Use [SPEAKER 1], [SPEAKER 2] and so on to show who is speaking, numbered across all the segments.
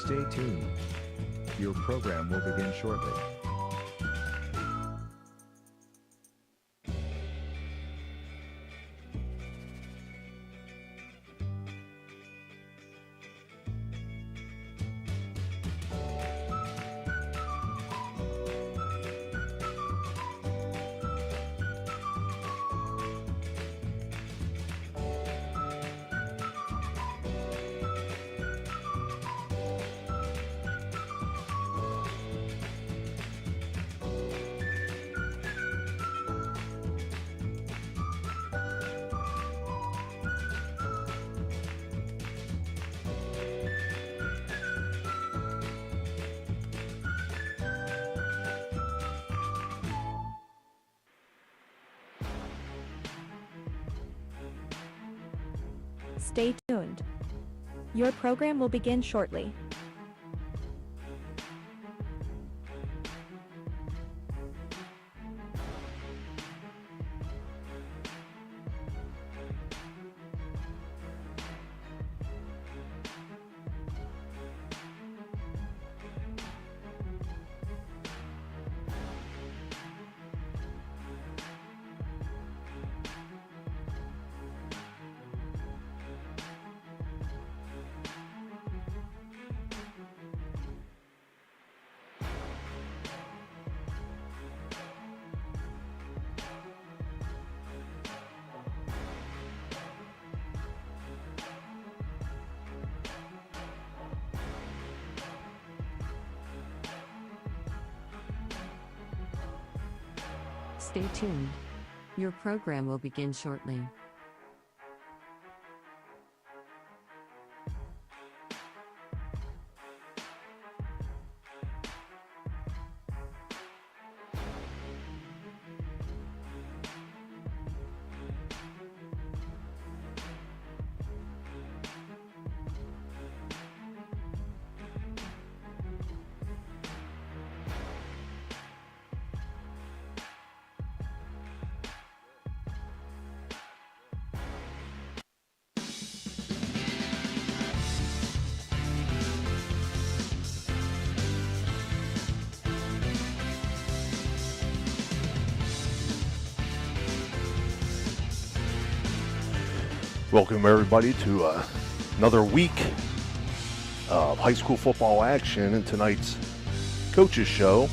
[SPEAKER 1] Stay tuned. Your program will begin shortly.
[SPEAKER 2] Stay tuned. Your program will begin shortly.
[SPEAKER 3] Stay tuned. Your program will begin shortly.
[SPEAKER 4] Welcome everybody to another week of high school football action in tonight's Coaches Show,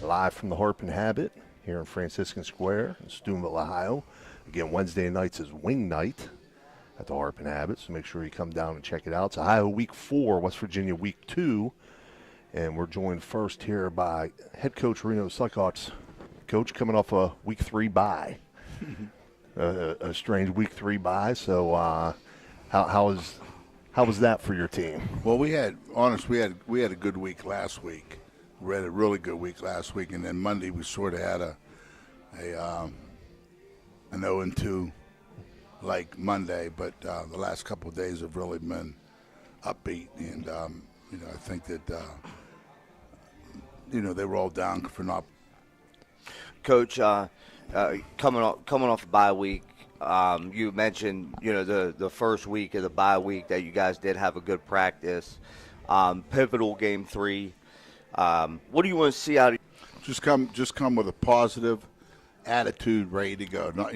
[SPEAKER 4] live from the Harp and Habit here in Franciscan Square in Steubenville, Ohio. Again, Wednesday nights is wing night at the Harp and Habit, so make sure you come down and check it out. It's Ohio Week 4, West Virginia Week 2, and we're joined first here by head coach Reno Saccoccia. Coach, coming off a Week 3 bye. A strange Week 3 bye. So, how was that for your team?
[SPEAKER 5] Well, we had a good week last week. We had a really good week last week, and then Monday we sort of had an 0-2 like Monday, but the last couple of days have really been upbeat, and I think that they were all down for not.
[SPEAKER 6] Coach, coming off a bye week, you mentioned the first week of the bye week that you guys did have a good practice, pivotal game 3. What do you want to see out of?
[SPEAKER 5] Just come with a positive attitude, ready to go. Not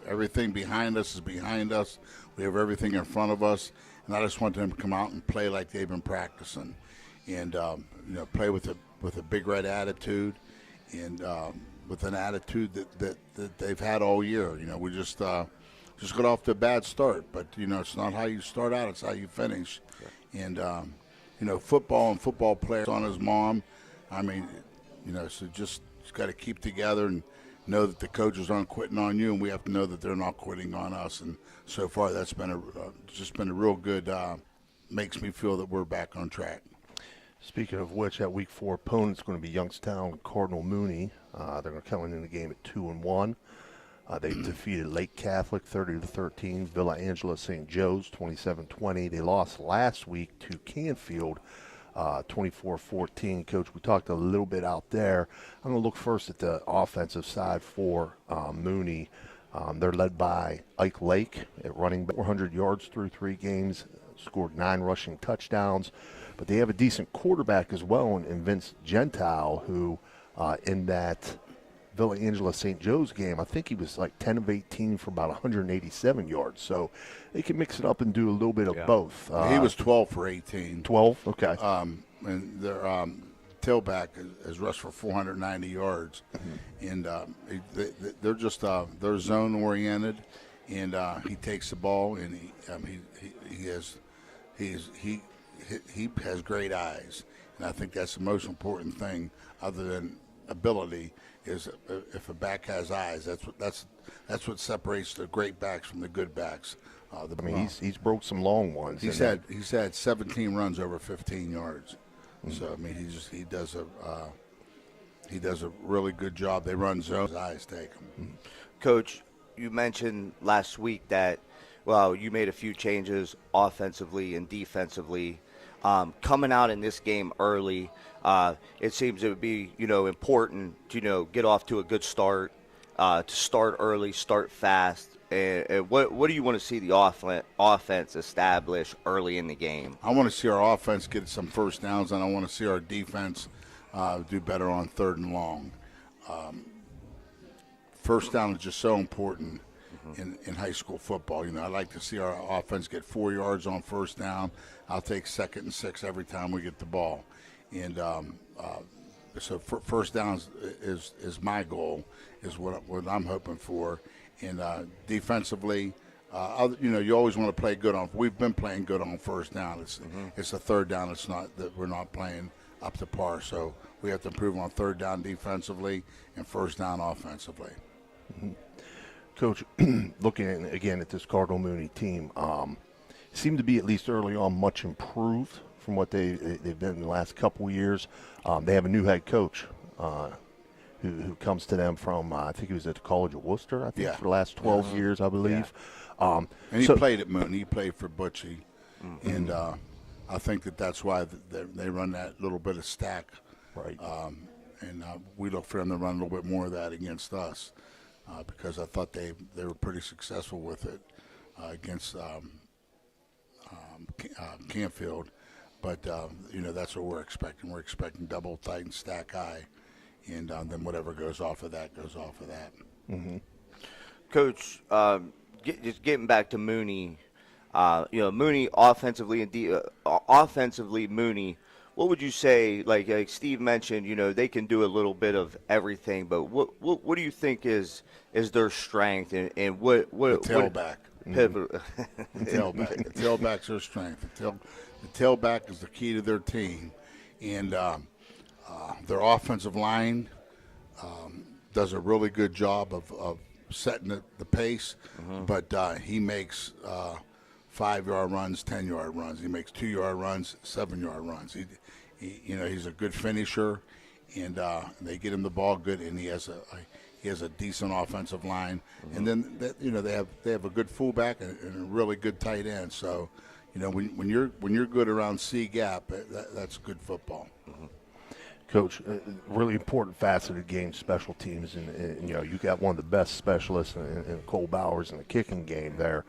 [SPEAKER 5] everything behind us is behind us. We have everything in front of us, and I just want them to come out and play like they've been practicing, and play with a big red attitude, and with an attitude that they've had all year. We just got off to a bad start, but it's not how you start out; it's how you finish. Sure. And football and football players on his mom. I mean, so just got to keep together and know that the coaches aren't quitting on you, and we have to know that they're not quitting on us. And so far, that's been just been a real good. Makes me feel that we're back on track.
[SPEAKER 4] Speaking of which, that Week 4 opponent's going to be Youngstown Cardinal Mooney. They're going to come in the game at 2-1. They defeated Lake Catholic 30-13, Villa Angela St. Joe's 27-20. They lost last week to Canfield 24-14. Coach, we talked a little bit out there. I'm going to look first at the offensive side for Mooney. They're led by Ike Lake at running back, 400 yards through 3 games. scored 9 rushing touchdowns. But they have a decent quarterback as well in Vince Gentile, who in that Villa Angela St. Joe's game, I think he was like 10 of 18 for about 187 yards. So they can mix it up and do a little bit of both.
[SPEAKER 5] He was 12 for 18.
[SPEAKER 4] 12? Okay.
[SPEAKER 5] And their tailback has rushed for 490 yards. And they're just they're zone oriented, and he takes the ball, and he has great eyes, and I think that's the most important thing, other than ability, is if a back has eyes. That's what separates the great backs from the good backs.
[SPEAKER 4] He's broke some long ones.
[SPEAKER 5] He's had 17 runs over 15 yards. So I mean, he does a really good job. They run zone. His eyes take him.
[SPEAKER 6] Coach, you mentioned last week that, well, you made a few changes offensively and defensively. Coming out in this game early, it seems it would be, important to, get off to a good start, to start early, start fast. And what do you want to see the offense establish early in the game?
[SPEAKER 5] I want to see our offense get some first downs, and I want to see our defense do better on 3rd and long. First down is just so important in high school football. I like to see our offense get 4 yards on first down. I'll take 2nd and 6 every time we get the ball. And so first down is my goal, is what I'm hoping for. And defensively, you always want to play good on. We've been playing good on first down. It's a 3rd down. It's not that we're not playing up to par. So we have to improve on 3rd down defensively and first down offensively.
[SPEAKER 4] Coach, looking again at this Cardinal Mooney team, seemed to be, at least early on, much improved from what they've been in the last couple of years. They have a new head coach who comes to them from, I think he was at the College of Worcester, for the last 12 years, I believe.
[SPEAKER 5] And he played at Mooney. He played for Butchie. And I think that's why they run that little bit of stack.
[SPEAKER 4] Right.
[SPEAKER 5] And we look for them to run a little bit more of that against us, because I thought they were pretty successful with it against Canfield. But, that's what we're expecting. We're expecting double, tight, and stack high. And then whatever goes off of that goes off of that.
[SPEAKER 6] Coach, just getting back to Mooney, Mooney offensively and offensively Mooney, what would you say? Like Steve mentioned, they can do a little bit of everything, but what do you think is their strength, and what
[SPEAKER 5] the tailback? The tailback. The tailback's their strength. The tailback is the key to their team, and their offensive line does a really good job of setting the pace, but he makes 5-yard runs, 10-yard runs. He makes 2-yard runs, 7-yard runs. He's a good finisher, and they get him the ball good, and he has a decent offensive line. And then they have a good fullback and a really good tight end. So, when you're good around C gap, that's good football.
[SPEAKER 4] Coach, really important facet of the game, special teams, and you got one of the best specialists in Cole Bowers in the kicking game there.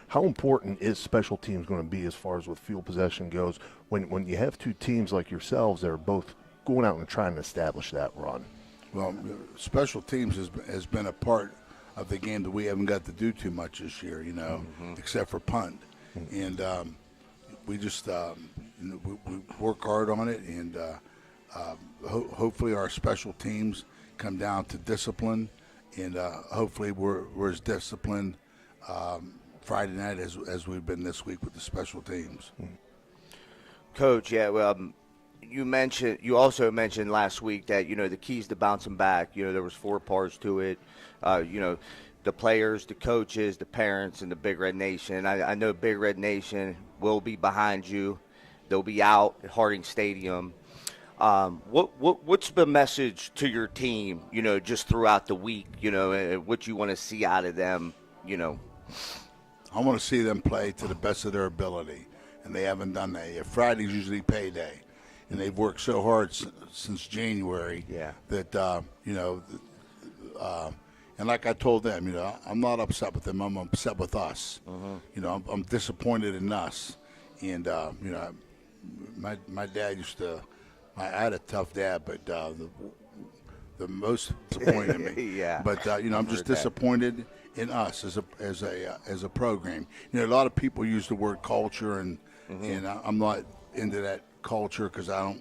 [SPEAKER 4] How important is special teams going to be as far as with field possession goes when you have two teams like yourselves that are both going out and trying to establish that run?
[SPEAKER 5] Well, special teams has been a part of the game that we haven't got to do too much this year, except for punt. And we just we work hard on it, and hopefully our special teams come down to discipline, and hopefully we're as disciplined Friday night as we've been this week with the special teams.
[SPEAKER 6] Coach, you also mentioned last week that the keys to bouncing back. There was 4 parts to it. The players, the coaches, the parents, and the Big Red Nation. I know Big Red Nation will be behind you. They'll be out at Harding Stadium. What's the message to your team? Just throughout the week. And what you want to see out of them.
[SPEAKER 5] I want to see them play to the best of their ability, and they haven't done that yet. Friday's usually payday, and they've worked so hard since January that and like I told them, I'm not upset with them. I'm upset with us. I'm disappointed in us, And my dad used to. I had a tough dad, but the most disappointed me.
[SPEAKER 6] Yeah.
[SPEAKER 5] But I'm just disappointed in us as a program. A lot of people use the word culture, and I'm not into that culture because I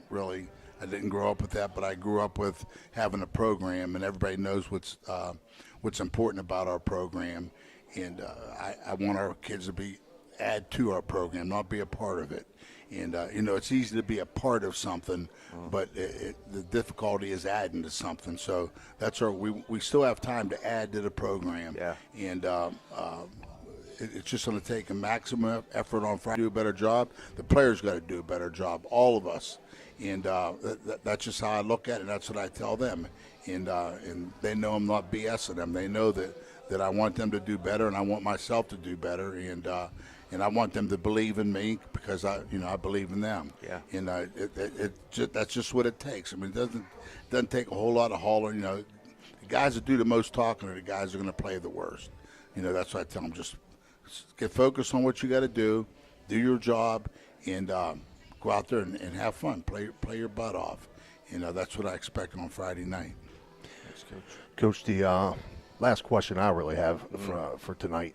[SPEAKER 5] didn't grow up with that, but I grew up with having a program, and everybody knows what's important about our program, and I want our kids to add to our program, not be a part of it. And it's easy to be a part of something, but the difficulty is adding to something. So that's we still have time to add to the program.
[SPEAKER 6] Yeah.
[SPEAKER 5] And it's just going to take a maximum effort on Friday to do a better job. The players got to do a better job, all of us. And that's just how I look at it. That's what I tell them. And they know I'm not BSing them. They know that I want them to do better, and I want myself to do better. And I want them to believe in me because I believe in them.
[SPEAKER 6] Yeah.
[SPEAKER 5] And that's just what it takes. I mean, it doesn't take a whole lot of hollering. The guys that do the most talking are the guys that are going to play the worst. That's what I tell them. Just get focused on what you got to do your job, and go out there and have fun. Play your butt off. That's what I expect on Friday night.
[SPEAKER 6] Thanks, Coach.
[SPEAKER 4] Coach, the last question I really have for tonight.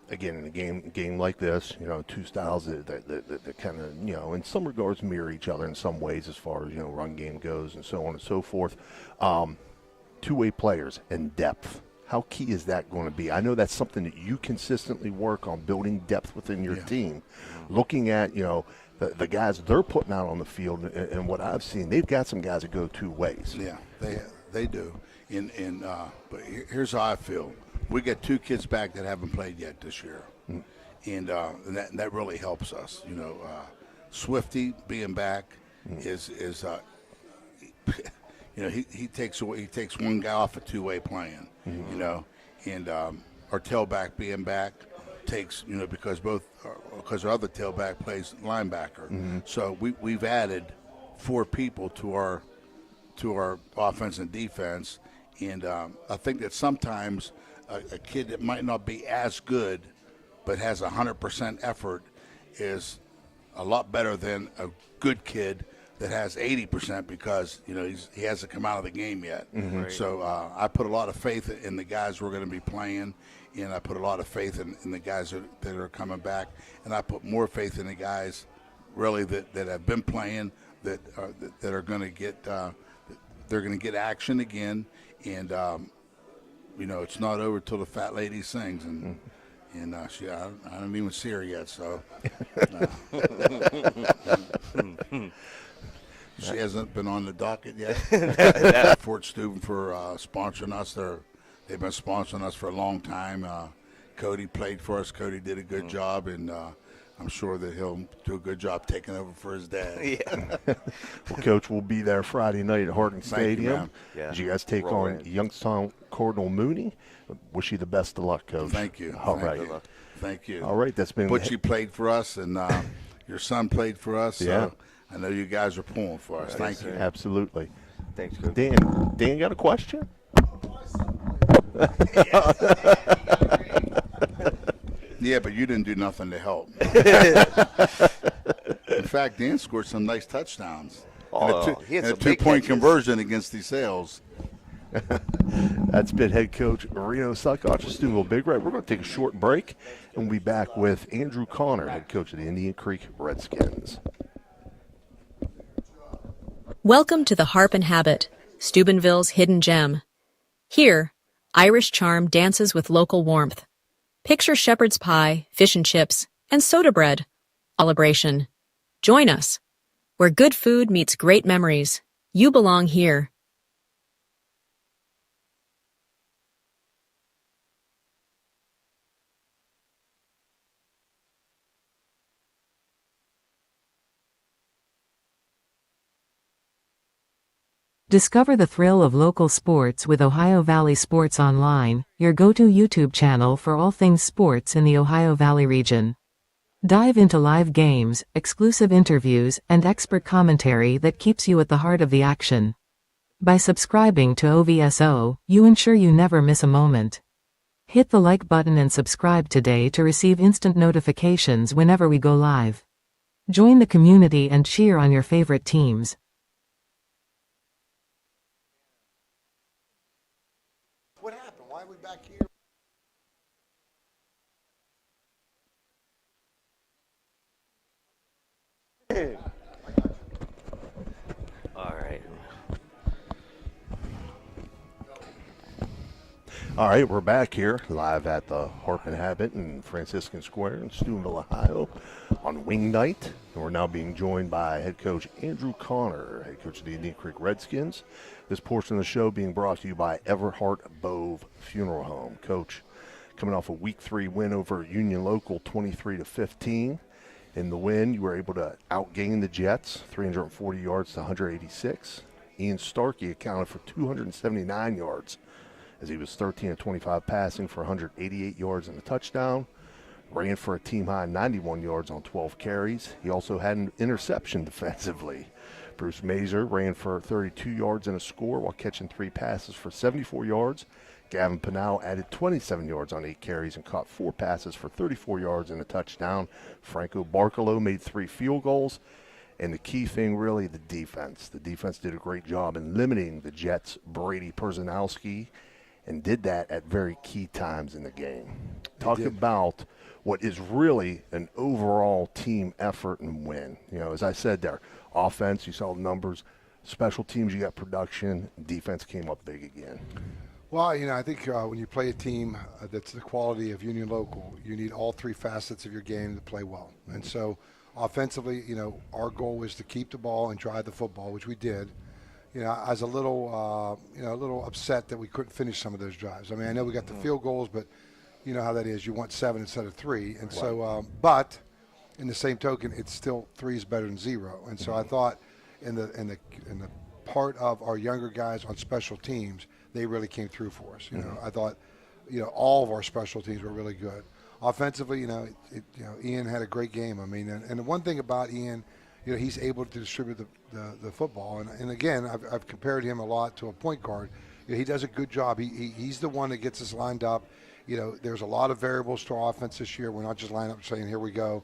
[SPEAKER 4] Again, in a game like this, two styles that kind of, in some regards mirror each other in some ways as far as, run game goes and so on and so forth. Two-way players and depth. How key is that going to be? I know that's something that you consistently work on, building depth within your team. Looking at, the guys they're putting out on the field and what I've seen, they've got some guys that go two ways.
[SPEAKER 5] Yeah, they do. But here's how I feel. We got two kids back that haven't played yet this year, and that really helps us. Swifty being back is he takes one guy off a two-way playing, and our tailback being back takes because our other tailback plays linebacker, so we've added 4 people to our offense and defense, and I think that sometimes a kid that might not be as good but has 100% effort is a lot better than a good kid that has 80% because he hasn't come out of the game yet.
[SPEAKER 6] Right.
[SPEAKER 5] So I put a lot of faith in the guys we're going to be playing, and I put a lot of faith in the guys that are coming back, and I put more faith in the guys really that have been playing that are going to get they're going to get action again, and it's not over till the fat lady sings, and I don't even see her yet, so she hasn't been on the docket yet. Fort Steuben for sponsoring us. They've been sponsoring us for a long time. Cody played for us. Cody did a good job, and I'm sure that he'll do a good job taking over for his dad.
[SPEAKER 6] Yeah.
[SPEAKER 4] Well, Coach, we'll be there Friday night at Harding Stadium.
[SPEAKER 6] Yeah.
[SPEAKER 4] As you guys take
[SPEAKER 6] Roll
[SPEAKER 4] on
[SPEAKER 6] in.
[SPEAKER 4] Youngstown Cardinal Mooney. Wish you the best of luck, Coach.
[SPEAKER 5] Thank you.
[SPEAKER 4] All
[SPEAKER 5] Thank
[SPEAKER 4] right.
[SPEAKER 5] you. Thank you.
[SPEAKER 4] All right, that's been
[SPEAKER 5] Butchie played for us, and your son played for us.
[SPEAKER 4] Yeah.
[SPEAKER 5] So I know you guys are pulling for us. Thank you.
[SPEAKER 4] Absolutely.
[SPEAKER 6] Thanks, Coach.
[SPEAKER 4] Dan got a question?
[SPEAKER 5] Yeah, but you didn't do nothing to help. In fact, Dan scored some nice touchdowns.
[SPEAKER 6] He had
[SPEAKER 5] and a
[SPEAKER 6] some big
[SPEAKER 5] two-point
[SPEAKER 6] catches.
[SPEAKER 5] conversion against the Sales.
[SPEAKER 4] That's been head coach Reno Saccoccia, Steubenville Big Red. We're going to take a short break, and we'll be back with Andrew Connor, head coach of the Indian Creek Redskins.
[SPEAKER 7] Welcome to the Harp and Habit, Steubenville's hidden gem. Here, Irish charm dances with local warmth. Picture shepherd's pie, fish and chips, and soda bread. Celebration. Join us. Where good food meets great memories. You belong here.
[SPEAKER 8] Discover the thrill of local sports with Ohio Valley Sports Online, your go-to YouTube channel for all things sports in the Ohio Valley region. Dive into live games, exclusive interviews, and expert commentary that keeps you at the heart of the action. By subscribing to OVSO, you ensure you never miss a moment. Hit the like button and subscribe today to receive instant notifications whenever we go live. Join the community and cheer on your favorite teams.
[SPEAKER 9] What happened? Why are we back here?
[SPEAKER 6] All right.
[SPEAKER 4] All right, we're back here live at the Harp and Habit in Franciscan Square in Steubenville, Ohio on wing night. And we're now being joined by head coach Andrew Connor, head coach of the Indian Creek Redskins. This portion of the show being brought to you by Everhart Bove Funeral Home. Coach, coming off a Week 3 win over Union Local 23-15. In the win, you were able to outgain the Jets, 340 yards to 186. Ian Starkey accounted for 279 yards as he was 13-25 passing for 188 yards and a touchdown. Ran for a team-high 91 yards on 12 carries. He also had an interception defensively. Bruce Mazer ran for 32 yards and a score while catching 3 passes for 74 yards. Gavin Pinal added 27 yards on 8 carries and caught 4 passes for 34 yards and a touchdown. Franco Barcolo made 3 field goals. And the key thing, really, the defense. The defense did a great job in limiting the Jets' Brady Perzanowski and did that at very key times in the game. Talk about what is really an overall team effort and win. You know, as I said there, offense, you saw the numbers. Special teams, you got production. Defense came up big again.
[SPEAKER 9] Well, you know, I think when you play a team that's the quality of Union Local, you need all 3 facets of your game to play well. And so offensively, you know, our goal was to keep the ball and drive the football, which we did. You know, I was a little upset that we couldn't finish some of those drives. I mean, I know we got the field goals, but you know how that is. You want 7 instead of 3. And so, but in the same token, it's still 3 is better than 0. And so I thought in the part of our younger guys on special teams, they really came through for us. You know, I thought, you know, all of our special teams were really good. Offensively, you know, Ian had a great game. I mean, and the one thing about Ian, you know, he's able to distribute the football. And again, I've compared him a lot to a point guard. You know, he does a good job. He's the one that gets us lined up. You know, there's a lot of variables to our offense this year. We're not just lining up saying, here we go.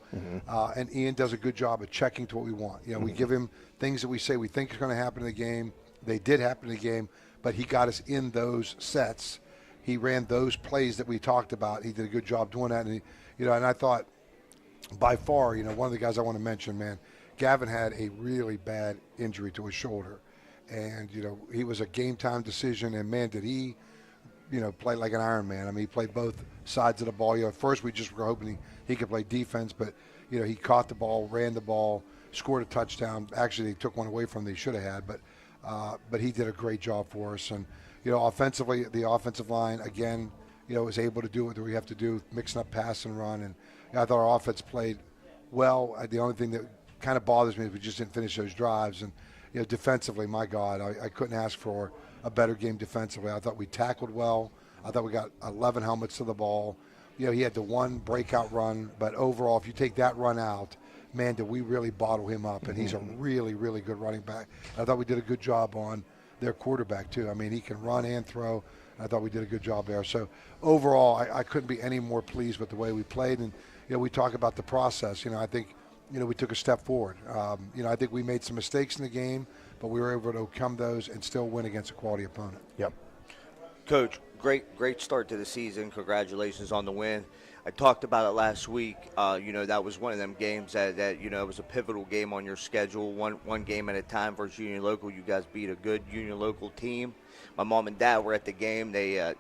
[SPEAKER 9] And Ian does a good job of checking to what we want. You know, we give him things that we say we think is going to happen in the game. They did happen in the game, but he got us in those sets. He ran those plays that we talked about. He did a good job doing that. And, and I thought by far, one of the guys I want to mention, man, Gavin had a really bad injury to his shoulder. And, he was a game-time decision. And, man, did he, play like an Iron Man. I mean, he played both sides of the ball. At first we just were hoping he could play defense. But, he caught the ball, ran the ball, scored a touchdown. Actually, they took one away from him they should have had. But he did a great job for us. And, offensively, the offensive line, again, was able to do what we have to do, mixing up pass and run. And I thought our offense played well. The only thing that kind of bothers me is we just didn't finish those drives. And, defensively, my God, I couldn't ask for a better game defensively. I thought we tackled well. I thought we got 11 helmets to the ball. He had the one breakout run. But overall, if you take that run out, man, did we really bottle him up. And he's a really, really good running back. I thought we did a good job on their quarterback, too. I mean, he can run and throw. I thought we did a good job there. So, overall, I couldn't be any more pleased with the way we played. And, we talk about the process. I think, we took a step forward. I think we made some mistakes in the game, but we were able to overcome those and still win against a quality opponent.
[SPEAKER 4] Yep.
[SPEAKER 6] Coach, great start to the season. Congratulations on the win. I talked about it last week. That was one of them games that it was a pivotal game on your schedule. One game at a time versus Union Local. You guys beat a good Union Local team. My mom and dad were at the game. They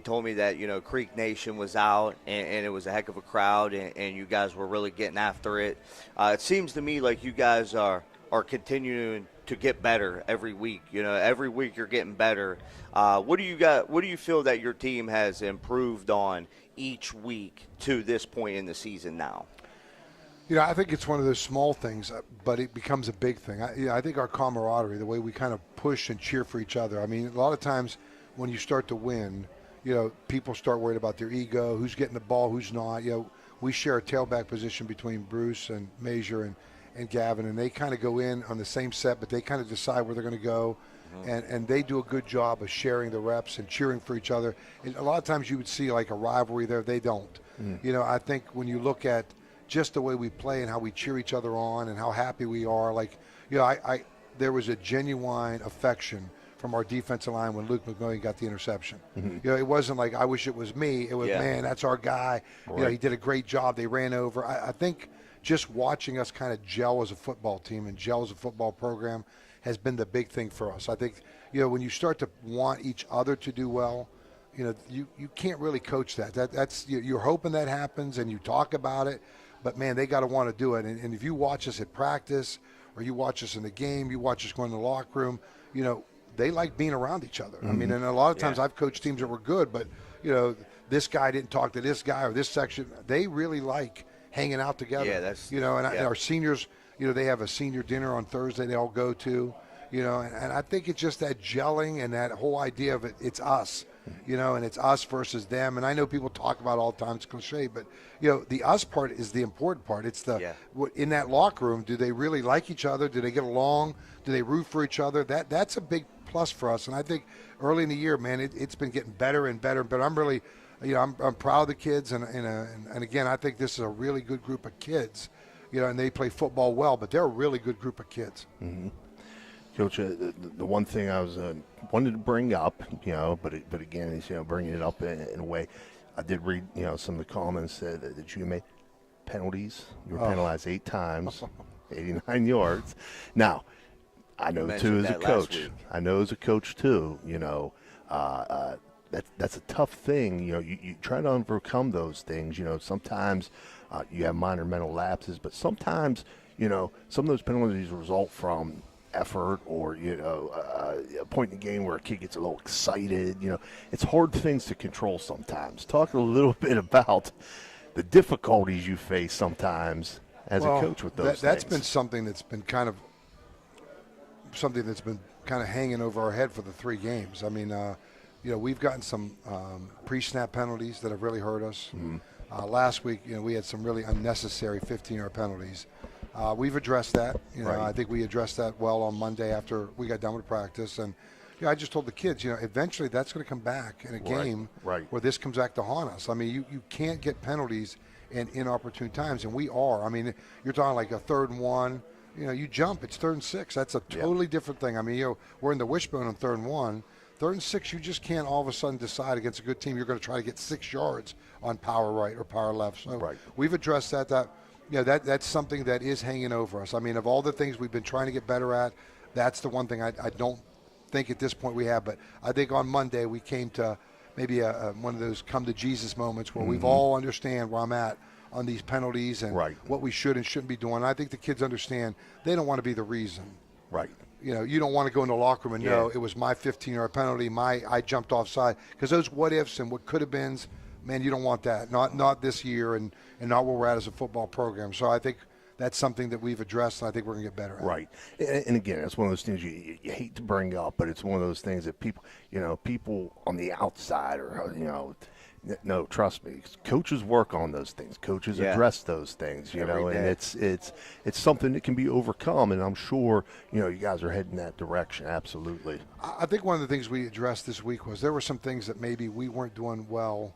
[SPEAKER 6] told me that Creek Nation was out and it was a heck of a crowd and you guys were really getting after it. It seems to me like you guys are continuing to get better every week. Every week you're getting better. What do you feel that your team has improved on each week to this point in the season now?
[SPEAKER 9] I think it's one of those small things, but it becomes a big thing. I think our camaraderie, the way we kind of push and cheer for each other. I mean, a lot of times when you start to win, people start worried about their ego, who's getting the ball, who's not. We share a tailback position between Bruce and Major and Gavin, and they kind of go in on the same set, but they kind of decide where they're going to go. and they do a good job of sharing the reps and cheering for each other. And a lot of times you would see like a rivalry there. They don't. You know, I think when you look at just the way we play and how we cheer each other on and how happy we are, like, you know, there was a genuine affection from our defensive line when Luke McMillan got the interception. You know, it wasn't like, I wish it was me. It was, man, that's our guy. You know, he did a great job. They ran over. I think just watching us kind of gel as a football team and gel as a football program has been the big thing for us. I think, you know, when you start to want each other to do well, you know, you can't really coach that. That's you're hoping that happens and you talk about it, but man, they got to want to do it. And if you watch us at practice or you watch us in the game, you watch us go in the locker room, you know, they like being around each other. I mean, and a lot of times I've coached teams that were good, but, you know, this guy didn't talk to this guy or this section. They really like hanging out together. Yeah, that's, you know, and our seniors, you know, they have a senior dinner on Thursday they all go to, you know, and I think it's just that gelling and that whole idea of it's us, you know, and it's us versus them. And I know people talk about it all the time, it's cliche, but, you know, the us part is the important part. It's the, in that locker room, do they really like each other? Do they get along? Do they root for each other? That's a big plus for us. And I think early in the year, man, it's been getting better and better. But I'm really, you know, I'm proud of the kids. And again, I think this is a really good group of kids, you know, and they play football well, but they're a really good group of kids.
[SPEAKER 4] Coach, the one thing I was wanted to bring up, you know, but again, is, you know, bringing it up in a way. I did read, you know, some of the comments that you made. Penalties. You were penalized 8 times, 89 yards. Now, I know too as a coach. I know as a coach too. You know, that's a tough thing. You know, you try to overcome those things. You know, sometimes you have minor mental lapses, but sometimes, you know, some of those penalties result from effort or, you know, a point in the game where a kid gets a little excited. You know, it's hard things to control sometimes. Talk a little bit about the difficulties you face sometimes as a coach with those things.
[SPEAKER 9] That's been something that's been kind of hanging over our head for the 3 games. I mean, you know, we've gotten some pre-snap penalties that have really hurt us. Last week, you know, we had some really unnecessary 15-yard penalties. We've addressed that. You know, I think we addressed that well on Monday after we got done with practice. And, you know, I just told the kids, you know, eventually that's going to come back in a game where this comes back to haunt us. I mean, you can't get penalties in inopportune times, and we are. I mean, you're talking like a 3rd and 1. You know, you jump, it's 3rd and 6. That's a totally different thing. I mean, you know, we're in the wishbone on 3rd and 1. 3rd and 6, you just can't all of a sudden decide against a good team you're going to try to get 6 yards on power right or power left. So we've addressed that. You know, that's something that is hanging over us. I mean, of all the things we've been trying to get better at, that's the one thing I don't think at this point we have. But I think on Monday we came to maybe one of those come to Jesus moments where we've all understand where I'm at on these penalties and what we should and shouldn't be doing. And I think the kids understand they don't want to be the reason. You know, you don't want to go in the locker room and know it was my 15-yard penalty, I jumped offside. Because those what ifs and what could have beens, man, you don't want that. Not this year and not where we're at as a football program. So I think that's something that we've addressed, and I think we're going to get better at.
[SPEAKER 4] And again, it's one of those things you hate to bring up, but it's one of those things that people on the outside or, you know, no, trust me, coaches work on those things. Coaches address those things, you know, and it's something that can be overcome, and I'm sure, you know, you guys are heading that direction, absolutely.
[SPEAKER 9] I think one of the things we addressed this week was there were some things that maybe we weren't doing well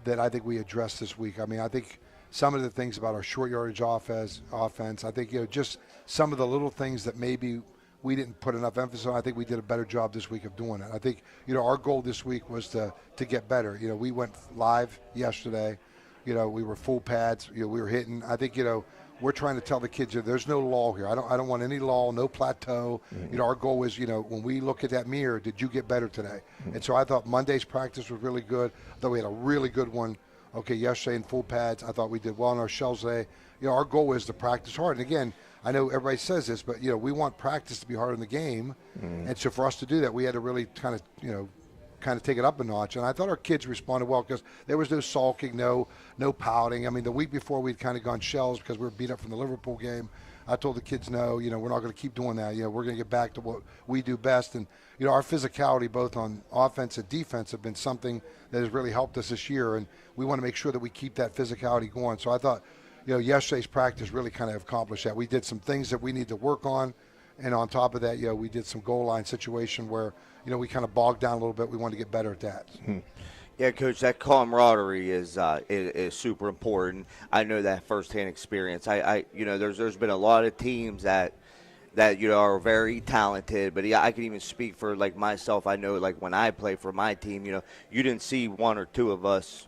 [SPEAKER 9] that I think we addressed this week. I mean, I think some of the things about our short yardage offense, I think, you know, just some of the little things that maybe we didn't put enough emphasis on. I think we did a better job this week of doing it. I think, you know, our goal this week was to get better. You know, we went live yesterday. You know, we were full pads. You know, we were hitting. I think, you know, we're trying to tell the kids there's no lull here. I don't want any lull, no plateau. You know, our goal is, you know, when we look at that mirror, did you get better today? And so I thought Monday's practice was really good. I thought we had a really good one. Yesterday in full pads, I thought we did well in our shells today. You know, our goal is to practice hard. And again, I know everybody says this, but, you know, we want practice to be hard in the game. And so for us to do that, we had to really kind of take it up a notch. And I thought our kids responded well because there was no sulking, no pouting. I mean, the week before we'd kind of gone shells because we were beat up from the Liverpool game. I told the kids, no, you know, we're not going to keep doing that. You know, we're going to get back to what we do best. And, you know, our physicality both on offense and defense have been something that has really helped us this year. And we want to make sure that we keep that physicality going. So I thought, you know, yesterday's practice really kind of accomplished that. We did some things that we need to work on, And on top of that, we did some goal line situation where, we kind of bogged down a little bit. We wanted to get better at that.
[SPEAKER 6] Yeah, Coach, that camaraderie is super important. I know that firsthand experience. There's been a lot of teams that are very talented, but I can even speak for like myself. I know like when I play for my team, you didn't see one or two of us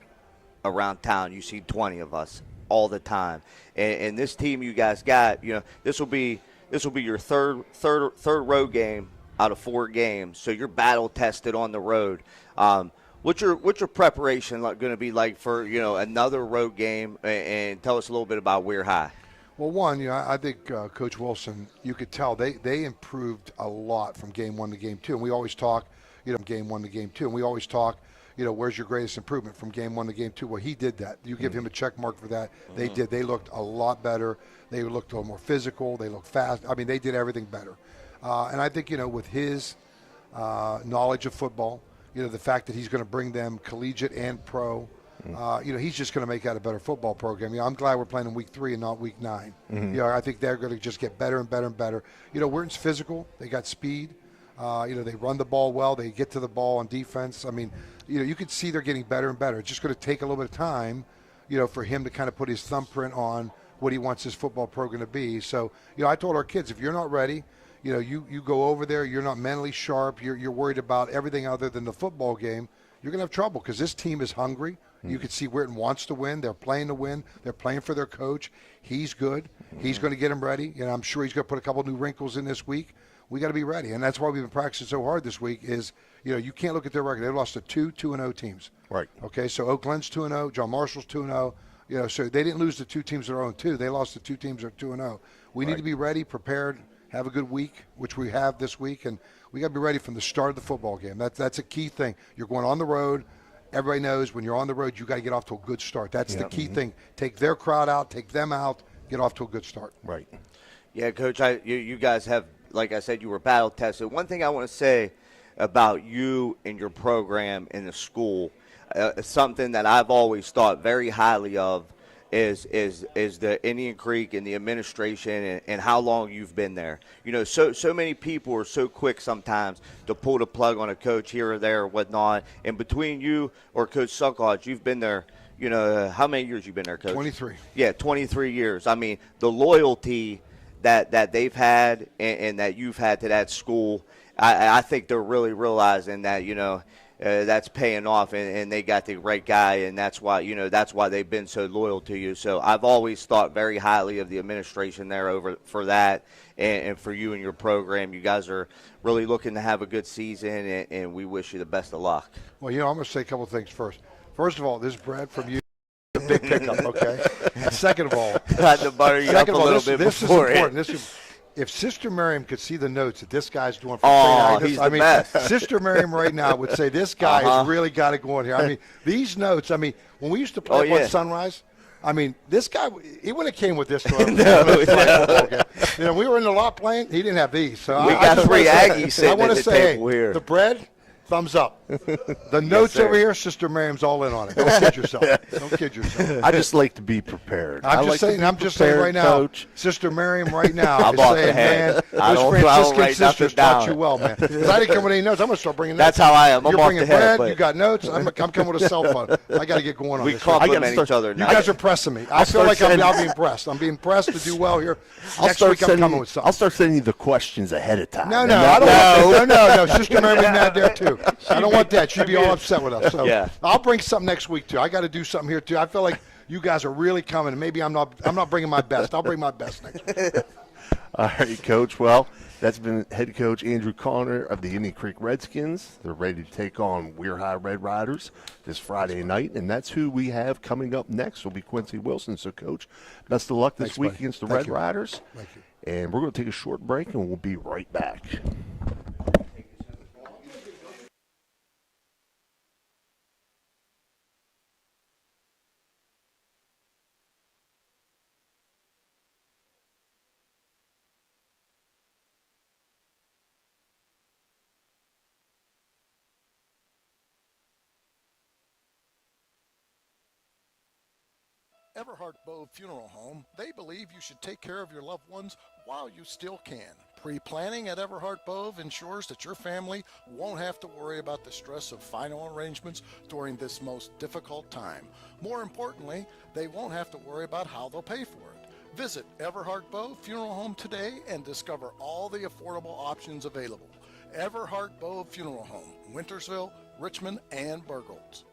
[SPEAKER 6] around town. You see 20 of us all the time. And this team you guys got, this will be your third road game out of 4 games. So you're battle tested on the road. What's your preparation going to be like for another road game? And tell us a little bit about Weir High.
[SPEAKER 9] Well, one, I think Coach Wilson, you could tell they improved a lot from game 1 to game 2. And we always talk, game 1 to game 2. And we always talk, where's your greatest improvement from game 1 to game 2? Well, he did that. You give him a check mark for that. They did. They looked a lot better. They looked a little more physical. They looked fast. I mean, they did everything better. And I think, with his knowledge of football, the fact that he's going to bring them collegiate and pro, he's just going to make that a better football program. I'm glad we're playing in week 3 and not week 9. I think they're going to just get better and better and better. Wharton's physical. They got speed. They run the ball well. They get to the ball on defense. I mean, you could see they're getting better and better. It's just going to take a little bit of time, for him to kind of put his thumbprint on what he wants his football program to be. So, I told our kids, if you're not ready, you go over there, you're not mentally sharp, you're worried about everything other than the football game, you're going to have trouble because this team is hungry. You can see Wharton wants to win. They're playing to win. They're playing for their coach. He's good. He's going to get them ready. I'm sure he's going to put a couple new wrinkles in this week. We got to be ready, and that's why we've been practicing so hard this week is, you can't look at their record. They've lost to 2-2-0 teams.
[SPEAKER 4] Right.
[SPEAKER 9] Okay, so Oakland's 2-0, John Marshall's 2-0. So they didn't lose to 2 teams that are 0-2. They lost to 2 teams that are 2-0. We need to be ready, prepared, have a good week, which we have this week, and we got to be ready from the start of the football game. That's a key thing. You're going on the road. Everybody knows when you're on the road, you got to get off to a good start. That's the key thing. Take their crowd out, take them out, get off to a good start.
[SPEAKER 4] Right.
[SPEAKER 6] Yeah, Coach, you guys have, like I said, you were battle tested. One thing I want to say about you and your program in the school, something that I've always thought very highly of is the Indian Creek and the administration and how long you've been there. So many people are so quick sometimes to pull the plug on a coach here or there or whatnot. And between you or Coach Saccoccia, you've been there, how many years you've been there, Coach?
[SPEAKER 9] 23.
[SPEAKER 6] Yeah, 23 years. I mean, the loyalty that they've had and that you've had to that school, I think they're really realizing that, that's paying off, and they got the right guy, and that's why they've been so loyal to you. So I've always thought very highly of the administration there over for that, and for you and your program. You guys are really looking to have a good season, and we wish you the best of luck.
[SPEAKER 9] Well, I'm going to say a couple of things first. First of all, this bread from you is a big pickup, okay? And second of all,
[SPEAKER 6] got to butter you up a little bit
[SPEAKER 9] this
[SPEAKER 6] before
[SPEAKER 9] is important. If Sister Miriam could see the notes that this guy's doing for
[SPEAKER 6] he's the best.
[SPEAKER 9] Sister Miriam right now would say this guy has really got it going here. I mean, these notes. I mean, when we used to play on Sunrise, I mean, this guy, he would have came with this to us. No. We were in the lot playing. He didn't have these. So
[SPEAKER 6] we got 3 Aggies sitting at the table here.
[SPEAKER 9] The bread. Thumbs up. The notes over here, Sister Miriam's all in on it. Don't kid yourself. Don't kid yourself.
[SPEAKER 4] I just like to be prepared.
[SPEAKER 9] I'm just saying right now,
[SPEAKER 4] Coach.
[SPEAKER 9] Sister Miriam right now is saying, man, those Franciscan sisters taught you well, man. Because I didn't come with any notes. I'm going to start bringing notes.
[SPEAKER 6] That's how I am.
[SPEAKER 9] You're bringing bread. You got notes. I'm coming with a cell phone. I got to get going on this.
[SPEAKER 6] We compliment each other now.
[SPEAKER 9] You guys are pressing me. I feel like I'm being pressed. I'm being pressed to do well here. Next week I'm coming with something.
[SPEAKER 4] I'll start sending you the questions ahead of time.
[SPEAKER 9] No. I don't want that. No. Sister Miriam's mad there, too. I don't want that. She'd be all upset with us. So I'll bring something next week too. I got to do something here too. I feel like you guys are really coming. Maybe I'm not bringing my best. I'll bring my best next week.
[SPEAKER 4] All right, Coach. Well, that's been head coach Andrew Connor of the Indian Creek Redskins. They're ready to take on Weir High Red Riders this Friday night, and that's who we have coming up next will be Quincy Wilson. So, Coach, best of luck this week against the Red Riders.
[SPEAKER 9] Thank you.
[SPEAKER 4] And we're going to take a short break, and we'll be right back.
[SPEAKER 10] Everhart Bove Funeral Home, they believe you should take care of your loved ones while you still can. Pre-planning at Everhart Bove ensures that your family won't have to worry about the stress of final arrangements during this most difficult time. More importantly, they won't have to worry about how they'll pay for it. Visit Everhart Bove Funeral Home today and discover all the affordable options available. Everhart Bove Funeral Home, Wintersville, Richmond, and Burgolds.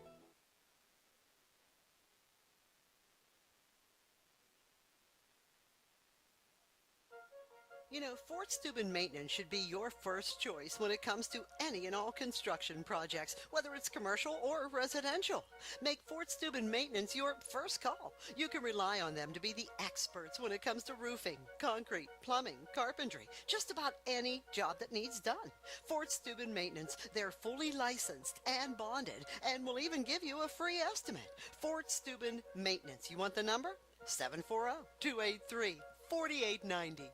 [SPEAKER 11] You know, Fort Steuben Maintenance should be your first choice when it comes to any and all construction projects, whether it's commercial or residential. Make Fort Steuben Maintenance your first call. You can rely on them to be the experts when it comes to roofing, concrete, plumbing, carpentry, just about any job that needs done. Fort Steuben Maintenance, they're fully licensed and bonded and will even give you a free estimate. Fort Steuben Maintenance. You want the number? 740-283-4890.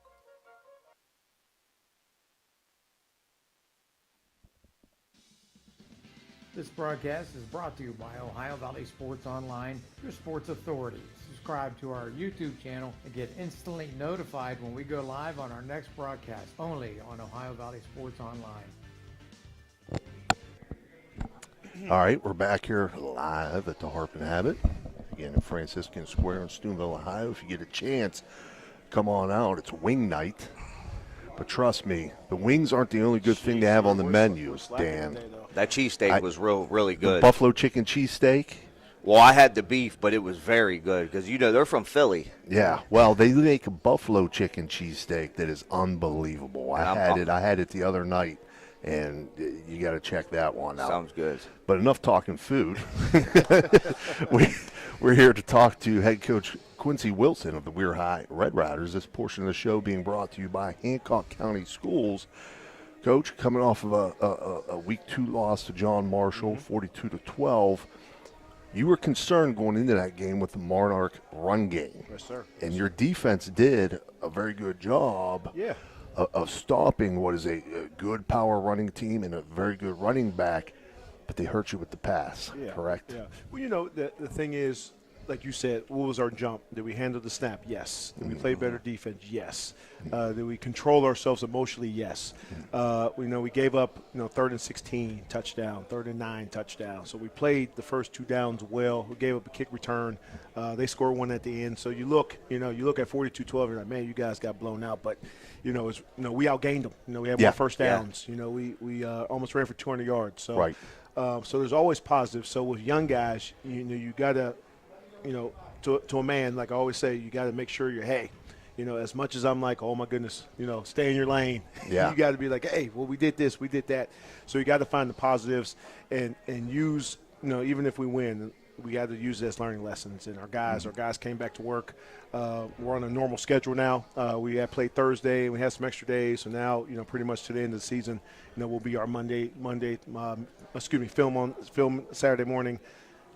[SPEAKER 12] This broadcast is brought to you by Ohio Valley Sports Online, your sports authority. Subscribe to our YouTube channel and get instantly notified when we go live on our next broadcast, only on Ohio Valley Sports Online.
[SPEAKER 4] All right, we're back here live at the Harp and Habit, again in Franciscan Square in Steubenville, Ohio. If you get a chance, come on out. It's wing night. But trust me, the wings aren't the only good thing to have on the menu, Dan.
[SPEAKER 6] That cheesesteak was really good.
[SPEAKER 4] The buffalo chicken cheesesteak?
[SPEAKER 6] Well, I had the beef, but it was very good because, you know, they're from Philly.
[SPEAKER 4] Yeah, well, they make a buffalo chicken cheesesteak that is unbelievable. I had it the other night, and you got to check that one out.
[SPEAKER 6] Sounds good.
[SPEAKER 4] But enough talking food. We're here to talk to head coach Quincy Wilson of the Weir High Red Riders. This portion of the show being brought to you by Hancock County Schools. Coach, coming off of a week 2 loss to John Marshall, 42-12, you were concerned going into that game with the Monarch run game.
[SPEAKER 13] Yes, sir.
[SPEAKER 4] And your defense did a very good job of stopping what is a good power running team and a very good running back, but they hurt you with the pass, correct?
[SPEAKER 13] Yeah. Well, you know, the thing is, like you said, what was our jump? Did we handle the snap? Yes. Did we play better defense? Yes. Did we control ourselves emotionally? Yes. We gave up, 3rd and 16 touchdown, 3rd and 9 touchdown. So we played the first 2 downs well. We gave up a kick return. They scored one at the end. So you look at 42-12, you're like, man, you guys got blown out. But, we outgained them. We had more first downs. We almost ran for 200 yards. So,
[SPEAKER 4] right.
[SPEAKER 13] So there's always positives. So with young guys, you got to, to a man, like I always say, you got to make sure as much as I'm like, oh my goodness, stay in your lane.
[SPEAKER 4] Yeah.
[SPEAKER 13] You got to be like, hey, well, we did this, we did that. So you got to find the positives and use, even if we win, we got to use it as learning lessons. And our guys came back to work. We're on a normal schedule now. We had played Thursday and we had some extra days. So now, pretty much to the end of the season, will be our film Saturday morning.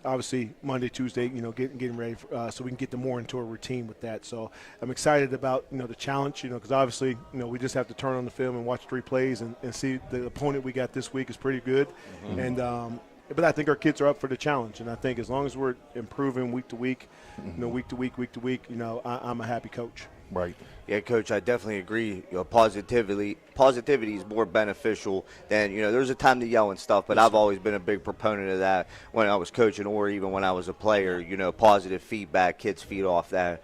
[SPEAKER 13] Obviously, Monday, Tuesday, getting ready so we can get more into a routine with that. So I'm excited about, the challenge, because obviously, we just have to turn on the film and watch 3 plays and see the opponent we got this week is pretty good. And but I think our kids are up for the challenge. And I think as long as we're improving week to week, week to week, I'm a happy coach.
[SPEAKER 4] Right.
[SPEAKER 6] Yeah, Coach, I definitely agree. Positivity is more beneficial than, there's a time to yell and stuff, but I've always been a big proponent of that when I was coaching or even when I was a player, positive feedback, kids feed off that.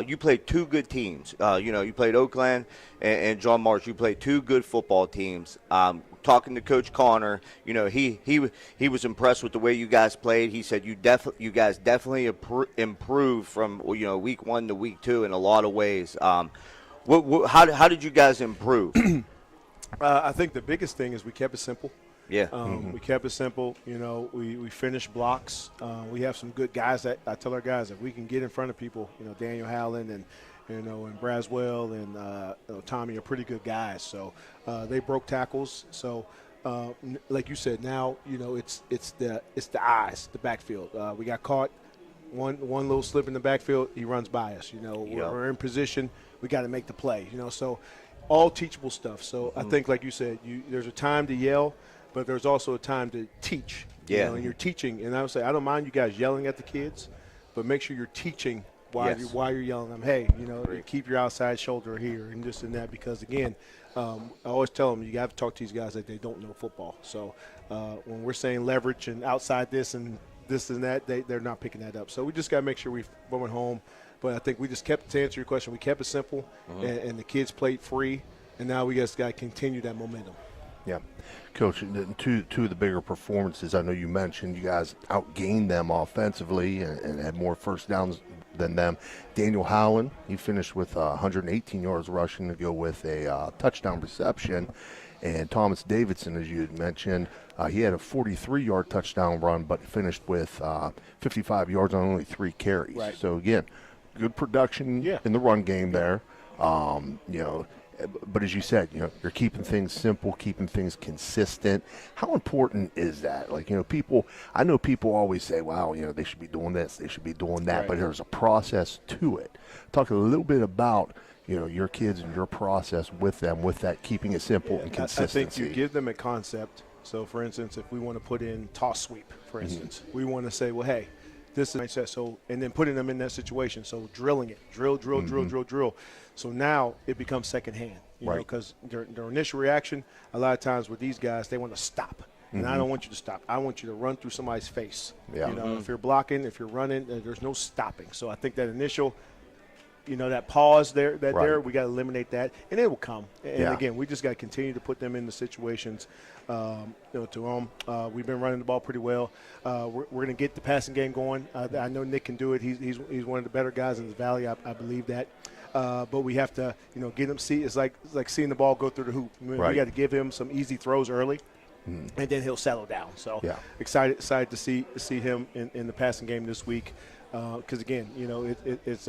[SPEAKER 6] You played 2 good teams. You played Oakland and John Marsh. You played 2 good football teams. Talking to Coach Connor, he was impressed with the way you guys played. He said you guys definitely improved from week 1 to week 2 in a lot of ways. How did you guys improve?
[SPEAKER 13] I think the biggest thing is we kept it simple.
[SPEAKER 6] Yeah.
[SPEAKER 13] We kept it simple. We finished blocks. We have some good guys that I tell our guys that we can get in front of people. Daniel Howland and Braswell and Tommy are pretty good guys. So they broke tackles. So like you said, now it's the eyes, the backfield. We got caught one little slip in the backfield, he runs by us. We're in position. We got to make the play. So all teachable stuff. So I think, like you said, there's a time to yell, but there's also a time to teach.
[SPEAKER 6] Yeah.
[SPEAKER 13] And you're teaching. And I would say I don't mind you guys yelling at the kids. but make sure you're teaching while you're yelling them, hey, keep your outside shoulder here and this and that, because again, I always tell them you got to talk to these guys that they don't know football. So when we're saying leverage and outside this and that, they're not picking that up. So we just got to make sure we went home. But I think we just kept, to answer your question, we kept it simple, and the kids played free, and now we just got to continue that momentum.
[SPEAKER 4] Yeah. Coach, two of the bigger performances, I know you mentioned you guys outgained them offensively and had more first downs than them. Daniel Howland, he finished with 118 yards rushing to go with a touchdown reception. And Thomas Davidson, as you had mentioned, he had a 43-yard touchdown run, but finished with 55 yards on only 3 carries.
[SPEAKER 13] Right.
[SPEAKER 4] So, again, good production in the run game there. But as you said, you're keeping things simple, keeping things consistent. How important is that? Like, I know people always say, wow, they should be doing this, they should be doing that, but there's a process to it. Talk a little bit about, your kids and your process with them, with that keeping it simple and consistency.
[SPEAKER 13] I think you give them a concept. So, for instance, if we want to put in toss sweep, for instance, we want to say, well, hey, this is mindset. So, and then putting them in that situation. So drilling it, drill. So now it becomes secondhand, because their initial reaction, a lot of times with these guys, they want to stop. And I don't want you to stop. I want you to run through somebody's face.
[SPEAKER 4] Yeah.
[SPEAKER 13] If you're blocking, if you're running, there's no stopping. So I think that initial, that pause there, we got to eliminate that, and it will come. And again, we just got to continue to put them in the situations. To them, we've been running the ball pretty well. We're going to get the passing game going. I know Nick can do it. He's one of the better guys in the Valley. I believe that. But we have to, get him see. It's like seeing the ball go through the hoop. We got to give him some easy throws early, and then he'll settle down. So excited to see him in the passing game this week. Because again, it's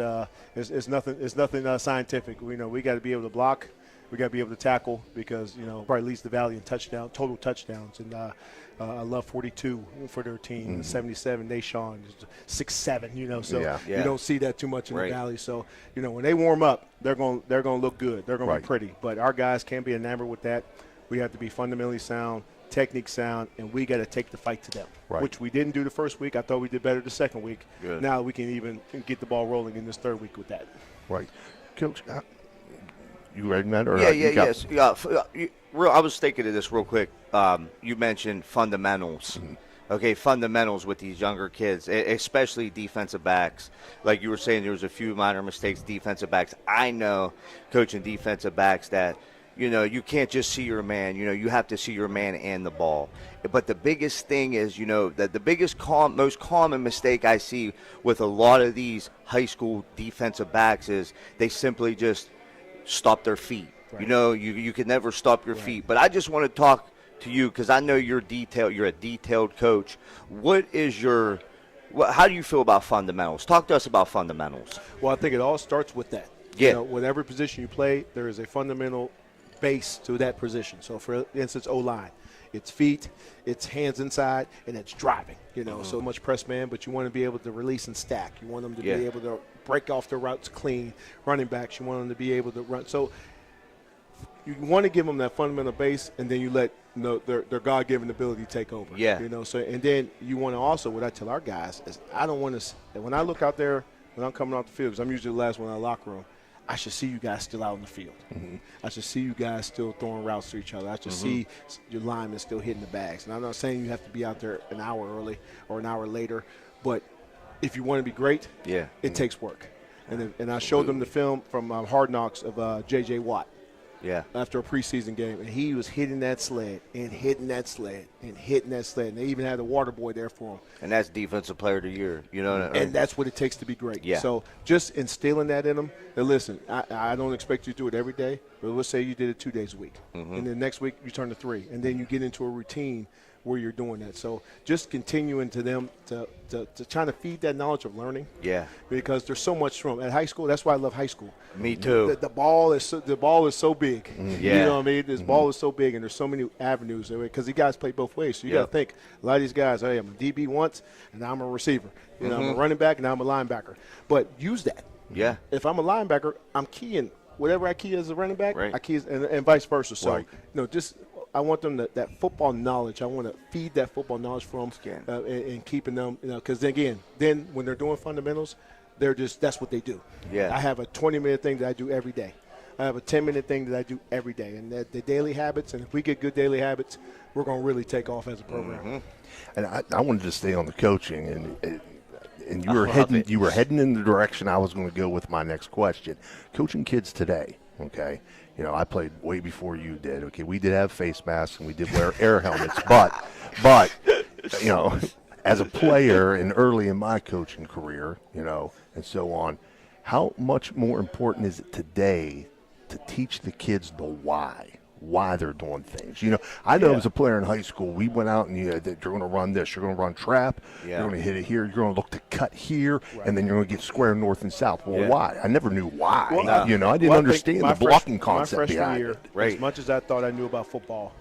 [SPEAKER 13] nothing scientific. We got to be able to block. We got to be able to tackle, because probably leads the Valley in total touchdowns, and I love 42 for their team. 77, Deshaun, 6'7", so you don't see that too much in the Valley. So when they warm up, they're going to look good. They're going to be pretty. But our guys can't be enamored with that. We have to be fundamentally sound, technique sound, and we got to take the fight to them, which we didn't do the first week. I thought we did better the second week. Good. Now we can even get the ball rolling in this third week with that.
[SPEAKER 4] Right. Coach, you ready, Matt? Or
[SPEAKER 6] yes. I was thinking of this real quick. You mentioned fundamentals. Okay, fundamentals with these younger kids, especially defensive backs. Like you were saying, there was a few minor mistakes, defensive backs. I know, coaching defensive backs, that you can't just see your man. You have to see your man and the ball. But the biggest thing is, that the biggest most common mistake I see with a lot of these high school defensive backs is they simply just stop their feet. Right. You can never stop your feet. But I just want to talk to you, because I know you're a detailed coach. How do you feel about fundamentals? Talk to us about fundamentals.
[SPEAKER 13] Well, I think it all starts with that.
[SPEAKER 6] Yeah.
[SPEAKER 13] With every position you play, there is a fundamental base to that position. So, for instance, O-line, it's feet, it's hands inside, and it's driving. So much press man, but you want to be able to release and stack. You want them to be able to break off their routes clean. Running backs, you want them to be able to run. So you want to give them that fundamental base, and then you let their God-given ability take over.
[SPEAKER 6] Yeah.
[SPEAKER 13] So, and then you want to also, what I tell our guys is, I don't want to, when I look out there, when I'm coming off the field, because I'm usually the last one in the locker room, I should see you guys still out in the field. I should see you guys still throwing routes to each other. I should see your linemen still hitting the bags. And I'm not saying you have to be out there an hour early or an hour later, but if you want to be great, it takes work. And I showed them the film from Hard Knocks of J.J. Watt. After a preseason game, and he was hitting that sled and hitting that sled and hitting that sled. And they even had the water boy there for him.
[SPEAKER 6] And that's defensive player of the year,
[SPEAKER 13] And that's what it takes to be great. So just instilling that in them. And listen, I don't expect you to do it every day, but let's say you did it 2 days a week, and then next week you turn to 3, and then you get into a routine where you're doing that. So just continuing to them to trying to feed that knowledge of learning. Because there's so much from at high school. That's why I love high school.
[SPEAKER 6] Me too.
[SPEAKER 13] The ball is so big. You know what I mean? This ball is so big, and there's so many avenues. Because you guys play both ways. So you got to think, a lot of these guys, hey, I'm a DB once, and now I'm a receiver. I'm a running back, and now I'm a linebacker. But use that. If I'm a linebacker, I'm keying. Whatever I key as a running back, I key and vice versa. So, just I want them that football knowledge. I want to feed that football knowledge for them and keeping them, because then when they're doing fundamentals, that's what they do.
[SPEAKER 6] Yeah.
[SPEAKER 13] I have a 20-minute thing that I do every day. I have a 10-minute thing that I do every day, and the daily habits. And if we get good daily habits, we're going to really take off as a program.
[SPEAKER 4] Mm-hmm. And I wanted to stay on the coaching, and you were heading in the direction I was going to go with my next question. Coaching kids today, okay? I played way before you did. Okay, we did have face masks and we did wear air helmets, but as a player and early in my coaching career, and so on, how much more important is it today to teach the kids the why they're doing things? I know as a player in high school, we went out and you're going to run this, you're going to run trap, you're going to hit it here, you're going to look to cut here, and then you're going to get square north and south. Well, why? I never knew why. I didn't understand the blocking concept behind
[SPEAKER 13] year,
[SPEAKER 4] it.
[SPEAKER 13] As much as I thought I knew about football,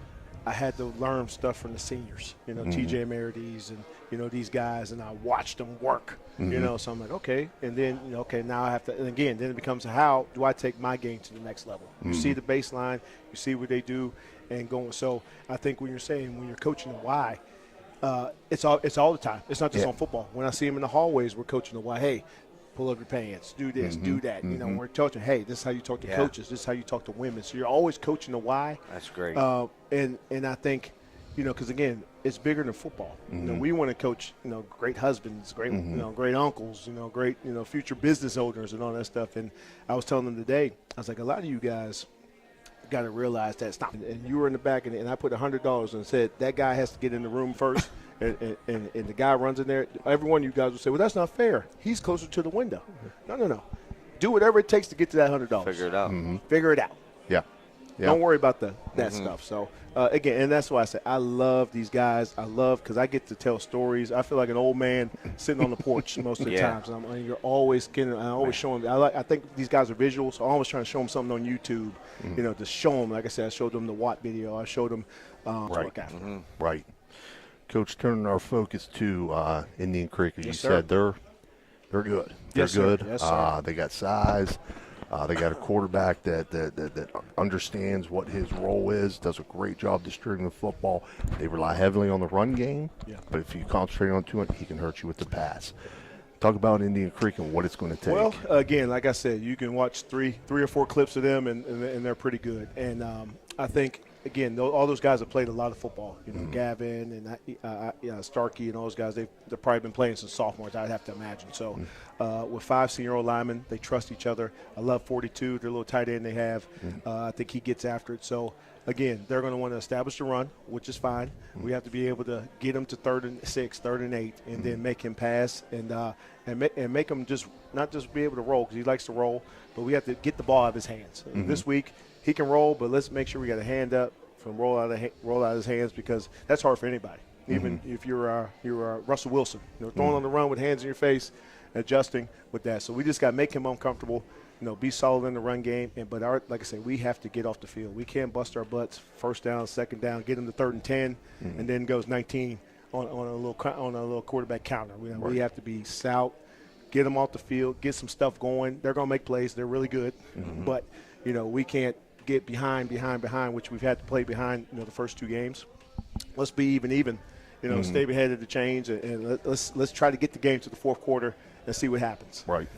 [SPEAKER 13] I had to learn stuff from the seniors, TJ Merides and, these guys, and I watched them work, so I'm like, okay. And then, now I have to, and again, then it becomes how do I take my game to the next level? You see the baseline, you see what they do, and going. So I think when you're coaching the why, it's all the time. It's not just on football. When I see them in the hallways, we're coaching the why. Hey, pull up your pants, do this, do that. We're coaching, hey, this is how you talk to coaches, this is how you talk to women. So you're always coaching the why.
[SPEAKER 6] That's great.
[SPEAKER 13] And I think, because again, it's bigger than football. We want to coach, great husbands, great, great uncles, great, future business owners and all that stuff. And I was telling them today, I was like, a lot of you guys got to realize that stop. And you were in the back, and I put $100 and said that guy has to get in the room first. And the guy runs in there. Every one of you guys will say, well, that's not fair. He's closer to the window. No. Do whatever it takes to get to that $100.
[SPEAKER 6] Figure it out.
[SPEAKER 13] Figure it out.
[SPEAKER 4] Yeah.
[SPEAKER 13] Don't worry about that stuff. So, again, and that's why I say I love these guys. Because I get to tell stories. I feel like an old man sitting on the porch most of the times. You're always getting. I always show them. I think these guys are visual, so I'm always trying to show them something on YouTube. To show them. Like I said, I showed them the Watt video. I showed them work after.
[SPEAKER 4] Right. Coach, turning our focus to Indian Creek, as you
[SPEAKER 13] sir.
[SPEAKER 4] said, they're good. They're
[SPEAKER 13] Yes,
[SPEAKER 4] good.
[SPEAKER 13] sir. Yes, sir.
[SPEAKER 4] They got size. They got a quarterback that understands what his role is, does a great job distributing the football. They rely heavily on the run game, but if you concentrate on too much, he can hurt you with the pass. Talk about Indian Creek and what it's going to take.
[SPEAKER 13] Well, again, like I said, you can watch three or four clips of them, and they're pretty good. And I think, again, all those guys have played a lot of football. Gavin and Starkey and all those guys, they've probably been playing since sophomores, I'd have to imagine. So with 5 senior linemen, they trust each other. I love 42, their little tight end they have. I think he gets after it. So, again, they're going to want to establish the run, which is fine. We have to be able to get him to 3rd and 6, 3rd and 8, and then make him pass and make him not just be able to roll because he likes to roll, but we have to get the ball out of his hands. This week he can roll, but let's make sure we got a hand up from roll out of his hands because that's hard for anybody. Even if you're Russell Wilson, throwing on the run with hands in your face, adjusting with that. So we just got to make him uncomfortable. Be solid in the run game, but like I said, we have to get off the field. We can't bust our butts 1st down, 2nd down, get him to 3rd and 10, and then goes 19 on a little quarterback counter. We have to be stout, get them off the field, get some stuff going. They're going to make plays. They're really good, but we can't get behind, which we've had to play behind. The first 2 games. Let's be even. Stay ahead of the chains, and let's try to get the game to the 4th quarter and see what happens.
[SPEAKER 4] Right.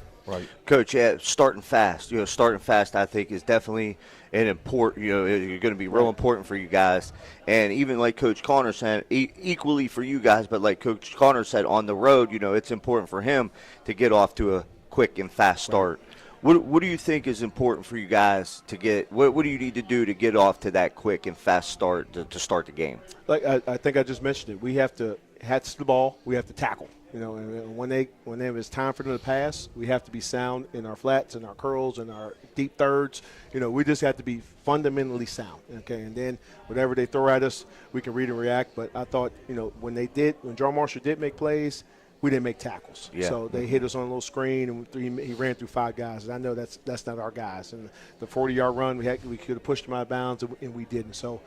[SPEAKER 6] Coach, starting fast. Starting fast, I think, is definitely an important. You're going to be real important for you guys, and even like Coach Connor said, equally for you guys. But like Coach Connor said, on the road, it's important for him to get off to a quick and fast start. What do you think is important for you guys to get? What do you need to do to get off to that quick and fast start to start the game?
[SPEAKER 13] Like I think I just mentioned it. We have to hatch the ball. We have to tackle. And when it's time for them to pass, we have to be sound in our flats and our curls and our deep thirds. We just have to be fundamentally sound. Okay, and then whatever they throw at us, we can read and react. But I thought, when John Marshall did make plays, we didn't make tackles.
[SPEAKER 6] Yeah.
[SPEAKER 13] So they hit us on a little screen, and he ran through 5 guys. And I know that's not our guys. And the 40-yard run, we could have pushed them out of bounds, and we didn't. So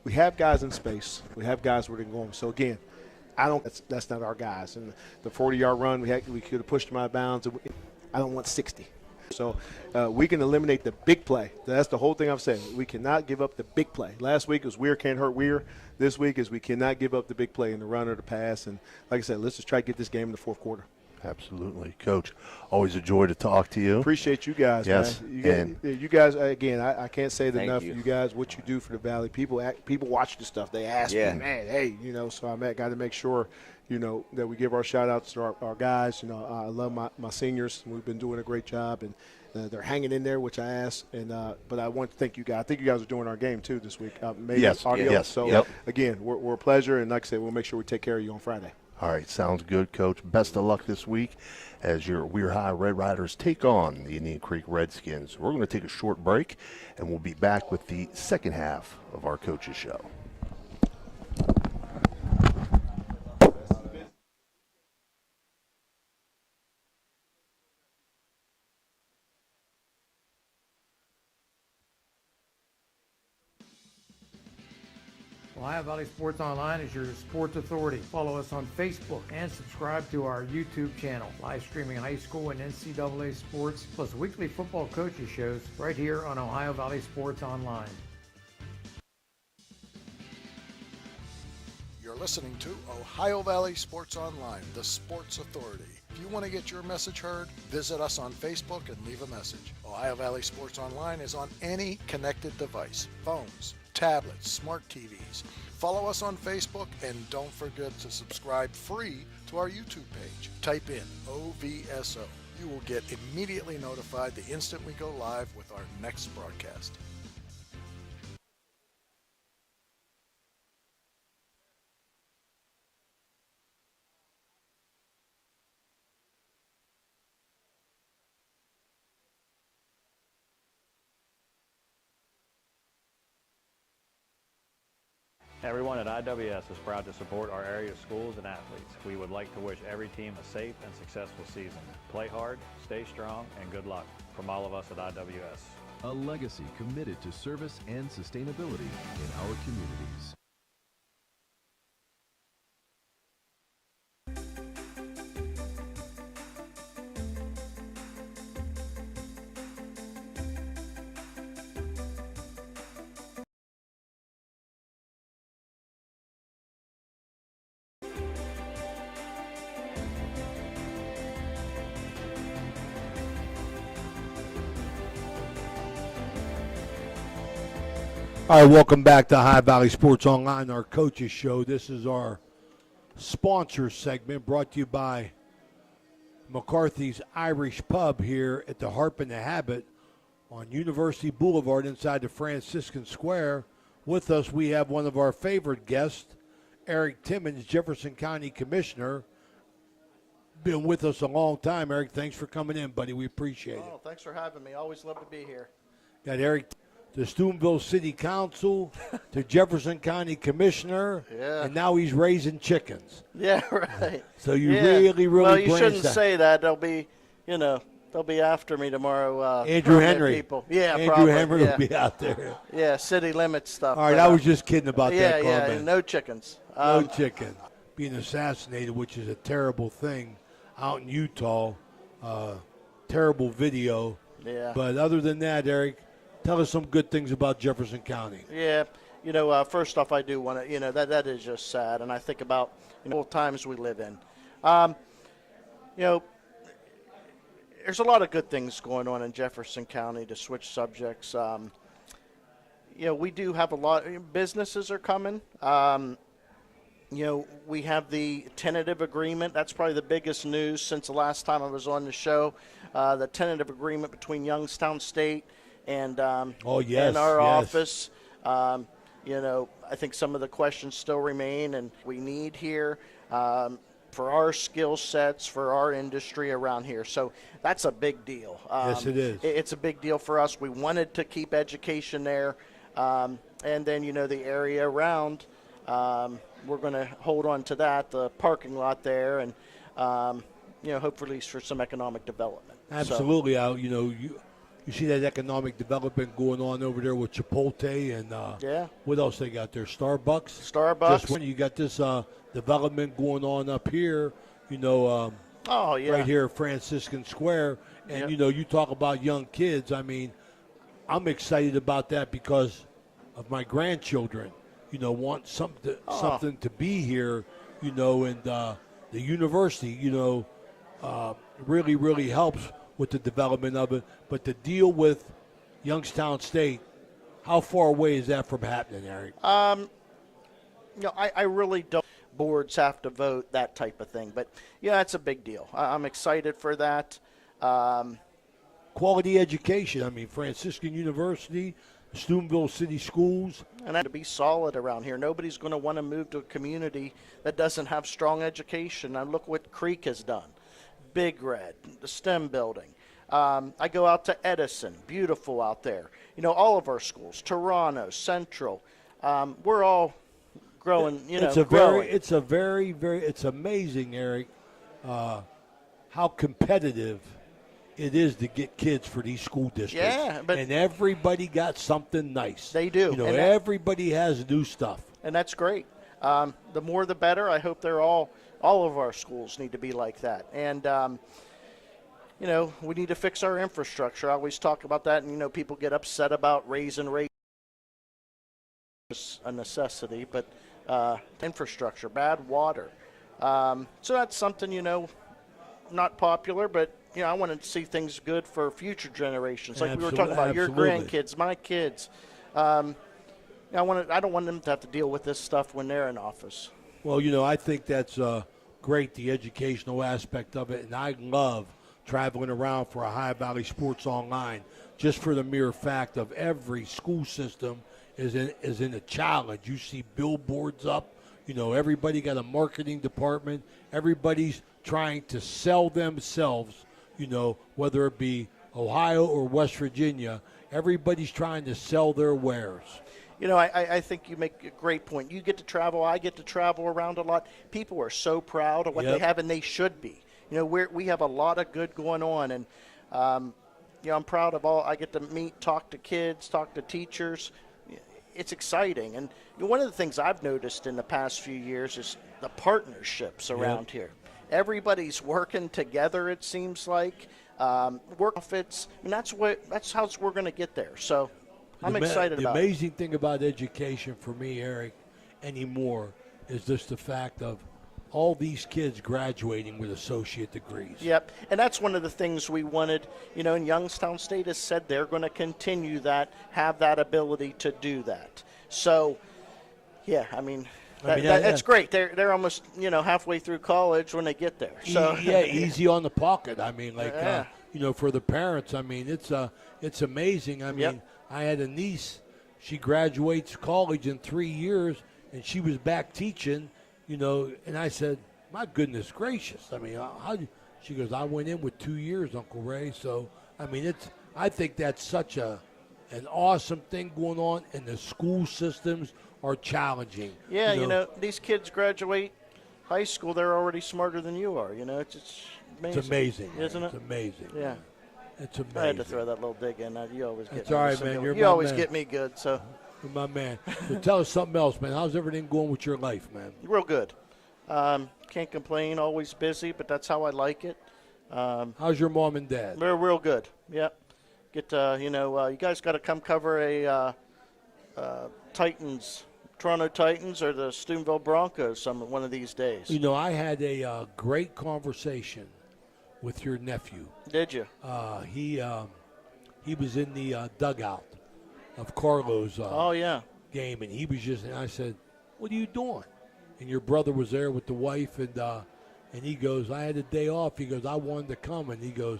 [SPEAKER 13] we have guys in space. We have guys where they can go. So again, that's not our guys. And the 40-yard run, we could have pushed them out of bounds. I don't want 60. So we can eliminate the big play. That's the whole thing I'm saying. We cannot give up the big play. Last week was Weir can't hurt Weir. This week is we cannot give up the big play in the run or the pass. And like I said, let's just try to get this game in the fourth quarter.
[SPEAKER 4] Absolutely. Coach, always a joy to talk to you.
[SPEAKER 13] Appreciate you guys,
[SPEAKER 4] yes.
[SPEAKER 13] man. You guys, again, I can't say it enough.
[SPEAKER 6] You.
[SPEAKER 13] You guys, what you do for the Valley. People watch the stuff. They ask me, man, hey, so I got to make sure, that we give our shout-outs to our guys. I love my seniors. We've been doing a great job, and they're hanging in there, which I asked. But I want to thank you guys. I think you guys are doing our game, too, this week.
[SPEAKER 4] Yes.
[SPEAKER 13] So, again, we're a pleasure, and like I said, we'll make sure we take care of you on Friday.
[SPEAKER 4] All right, sounds good, Coach. Best of luck this week as your Weir High Red Riders take on the Indian Creek Redskins. We're going to take a short break, and we'll be back with the second half of our Coaches Show.
[SPEAKER 12] Ohio Valley Sports Online is your sports authority. Follow us on Facebook and subscribe to our YouTube channel. Live streaming high school and NCAA sports, plus weekly football coaches shows right here on Ohio Valley Sports Online.
[SPEAKER 10] You're listening to Ohio Valley Sports Online, the sports authority. If you want to get your message heard, visit us on Facebook and leave a message. Ohio Valley Sports Online is on any connected device, phones, tablets, smart TVs. Follow us on Facebook and don't forget to subscribe free to our YouTube page. Type in OVSO. You will get immediately notified the instant we go live with our next broadcast.
[SPEAKER 14] Everyone at IWS is proud to support our area schools and athletes. We would like to wish every team a safe and successful season. Play hard, stay strong, and good luck from all of us at IWS.
[SPEAKER 15] A legacy committed to service and sustainability in our communities.
[SPEAKER 9] All right, welcome back to Ohio Valley Sports Online, our coaches show. This is our sponsor segment brought to you by McCarthy's Irish Pub here at the Harp and the Habit on University Boulevard inside the Franciscan Square. With us, we have one of our favorite guests, Eric Timmons, Jefferson County Commissioner. Been with us a long time, Eric. Thanks for coming in, buddy. We appreciate it.
[SPEAKER 16] Oh, thanks for having me. Always love to be here.
[SPEAKER 9] Got Eric to Steubenville City Council, to Jefferson County Commissioner, and now he's raising chickens.
[SPEAKER 16] Yeah, right.
[SPEAKER 9] So you really
[SPEAKER 16] well, you shouldn't
[SPEAKER 9] that.
[SPEAKER 16] say that. They'll be after me tomorrow.
[SPEAKER 9] Andrew Henry.
[SPEAKER 16] People. Yeah,
[SPEAKER 9] Andrew
[SPEAKER 16] probably.
[SPEAKER 9] Henry
[SPEAKER 16] Yeah.
[SPEAKER 9] will be out there.
[SPEAKER 16] Yeah, city limits stuff.
[SPEAKER 9] All right, I was just kidding about that comment.
[SPEAKER 16] Yeah, no chickens.
[SPEAKER 9] No chicken. Being assassinated, which is a terrible thing out in Utah. Terrible video.
[SPEAKER 16] Yeah.
[SPEAKER 9] But other than that, Eric, tell us some good things about Jefferson County.
[SPEAKER 16] Yeah, first off, I do want to, that is just sad, and I think about the times we live in. There's a lot of good things going on in Jefferson County. To switch subjects, we do have a lot. Businesses are coming. We have the tentative agreement. That's probably the biggest news since the last time I was on the show. The tentative agreement between Youngstown State and and our office. I think some of the questions still remain, and we need here for our skill sets, for our industry around here. So that's a big deal.
[SPEAKER 9] Yes, it is.
[SPEAKER 16] It's a big deal for us. We wanted to keep education there, and then the area around. We're going to hold on to that, the parking lot there, and hopefully for some economic development.
[SPEAKER 9] Absolutely, you see that economic development going on over there with Chipotle and what else they got there? Starbucks.
[SPEAKER 16] Just
[SPEAKER 9] when you got this development going on up here,
[SPEAKER 16] Oh, yeah.
[SPEAKER 17] Right here at Franciscan Square. And,
[SPEAKER 16] Yep.
[SPEAKER 17] you know, you talk about young kids. I mean, I'm excited about that because of my grandchildren. You know, want something to be here, you know, and the university, you know, really, really helps with the development of it. But to deal with Youngstown State, how far away is that from happening, Eric?
[SPEAKER 16] You know, I really don't. Boards have to vote, that type of thing. But, yeah, it's a big deal. I'm excited for that.
[SPEAKER 17] Quality education. I mean, Franciscan University, Steubenville City Schools.
[SPEAKER 16] And to be solid around here. Nobody's going to want to move to a community that doesn't have strong education. Now, look what Creek has done. Big Red, the STEM building. I go out to Edison, beautiful out there. You know, all of our schools, Toronto, Central, we're all growing, you know,
[SPEAKER 17] it's amazing, Eric, how competitive it is to get kids for these school districts.
[SPEAKER 16] Yeah, but
[SPEAKER 17] and everybody got something nice.
[SPEAKER 16] They do.
[SPEAKER 17] You know,
[SPEAKER 16] and
[SPEAKER 17] everybody has new stuff.
[SPEAKER 16] And that's great. The more the better. I hope they're all of our schools need to be like that. And, you know, we need to fix our infrastructure. I always talk about that, and, you know, people get upset about raising rates. It's a necessity, but infrastructure, bad water. So that's something, you know, not popular, but, you know, I want to see things good for future generations. Like we were talking about, your grandkids, my kids. I don't want them to have to deal with this stuff when they're in office.
[SPEAKER 17] Well, you know, I think that's great, the educational aspect of it, and I love traveling around for Ohio Valley Sports Online just for the mere fact of every school system is in a challenge. You see billboards up. You know, everybody got a marketing department. Everybody's trying to sell themselves, you know, whether it be Ohio or West Virginia. Everybody's trying to sell their wares.
[SPEAKER 16] You know, I think you make a great point. You get to travel. I get to travel around a lot. People are so proud of what they have, and they should be. You know, we have a lot of good going on, and, you know, I'm proud of all. I get to meet, talk to kids, talk to teachers. It's exciting. And you know, one of the things I've noticed in the past few years is the partnerships around here. Everybody's working together, it seems like. Work outfits. I mean, that's how we're going to get there. So I'm excited about it.
[SPEAKER 17] The amazing thing about education for me, Eric, anymore is just the fact of all these kids graduating with associate degrees.
[SPEAKER 16] Yep, and that's one of the things we wanted. You know, and Youngstown State has said they're going to continue that, have that ability to do that. So, yeah, I mean, that's great. They're almost, you know, halfway through college when they get there. So
[SPEAKER 17] yeah, easy on the pocket. I mean, like you know, for the parents. I mean, it's amazing. I mean, I had a niece. She graduates college in 3 years, and she was back teaching. You know, and I said, my goodness gracious. I mean, she goes, I went in with 2 years, Uncle Ray. So, I mean, I think that's such an awesome thing going on, and the school systems are challenging.
[SPEAKER 16] Yeah, you know, these kids graduate high school, they're already smarter than you are. You know, it's amazing.
[SPEAKER 17] It's amazing.
[SPEAKER 16] Isn't it?
[SPEAKER 17] It's amazing.
[SPEAKER 16] Yeah.
[SPEAKER 17] It's amazing.
[SPEAKER 16] I had to throw that little dig in. You always get
[SPEAKER 17] That's
[SPEAKER 16] me.
[SPEAKER 17] all right, man.
[SPEAKER 16] You always get me good. So.
[SPEAKER 17] You're my man. So tell us something else, man. How's everything going with your life, man?
[SPEAKER 16] Real good. Can't complain. Always busy, but that's how I like it.
[SPEAKER 17] How's your mom and dad?
[SPEAKER 16] They're real good. Yep. Get you know, you guys got to come cover a Toronto Titans or the Steubenville Broncos one of these days.
[SPEAKER 17] You know, I had a great conversation with your nephew.
[SPEAKER 16] Did you?
[SPEAKER 17] He was in the dugout of Carlo's game, and he was and I said, what are you doing? And your brother was there with the wife, and he goes, I had a day off. He goes, I wanted to come, and he goes,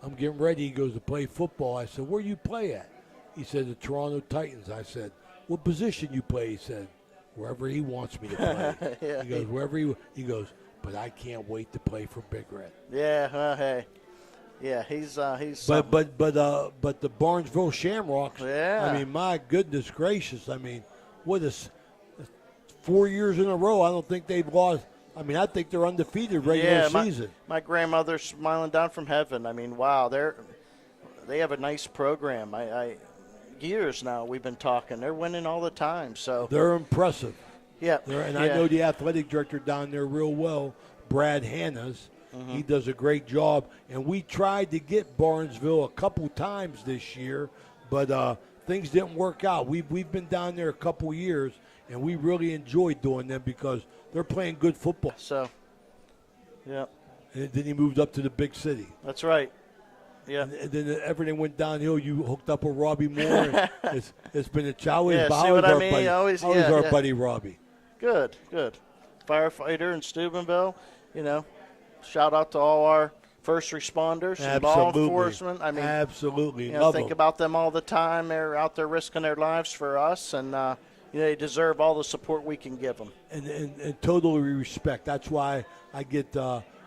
[SPEAKER 17] I'm getting ready. He goes to play football. I said, where you play at? He said, the Toronto Titans. I said, what position you play? He said, wherever he wants me to play.
[SPEAKER 16] Yeah.
[SPEAKER 17] He goes, wherever he goes, but I can't wait to play for Big Red.
[SPEAKER 16] Yeah, hey. Yeah, he's
[SPEAKER 17] but the Barnesville Shamrocks.
[SPEAKER 16] Yeah.
[SPEAKER 17] I mean, my goodness gracious. I mean, what is 4 years in a row? I don't think they've lost. I mean, I think they're undefeated regular season.
[SPEAKER 16] My grandmother's smiling down from heaven. I mean, wow, they have a nice program. Years now we've been talking. They're winning all the time. So
[SPEAKER 17] they're impressive.
[SPEAKER 16] Yeah.
[SPEAKER 17] I know the athletic director down there real well, Brad Hannas. He does a great job. And we tried to get Barnesville a couple times this year, but things didn't work out. We've been down there a couple years, and we really enjoyed doing them because they're playing good football.
[SPEAKER 16] So, yeah.
[SPEAKER 17] And then he moved up to the big city.
[SPEAKER 16] That's right. Yeah.
[SPEAKER 17] And then everything went downhill. You hooked up with Robbie Moore. It's been a challenge.
[SPEAKER 16] Yeah,
[SPEAKER 17] but
[SPEAKER 16] see
[SPEAKER 17] how
[SPEAKER 16] what
[SPEAKER 17] is
[SPEAKER 16] I
[SPEAKER 17] our
[SPEAKER 16] mean?
[SPEAKER 17] buddy?
[SPEAKER 16] Always,
[SPEAKER 17] how is
[SPEAKER 16] yeah,
[SPEAKER 17] our
[SPEAKER 16] yeah.
[SPEAKER 17] buddy Robbie?
[SPEAKER 16] Good. Firefighter in Steubenville. Shout out to all our first responders and law enforcement. I mean,
[SPEAKER 17] absolutely.
[SPEAKER 16] Think about them all the time. They're out there risking their lives for us, and they deserve all the support we can give them.
[SPEAKER 17] And totally respect. That's why I get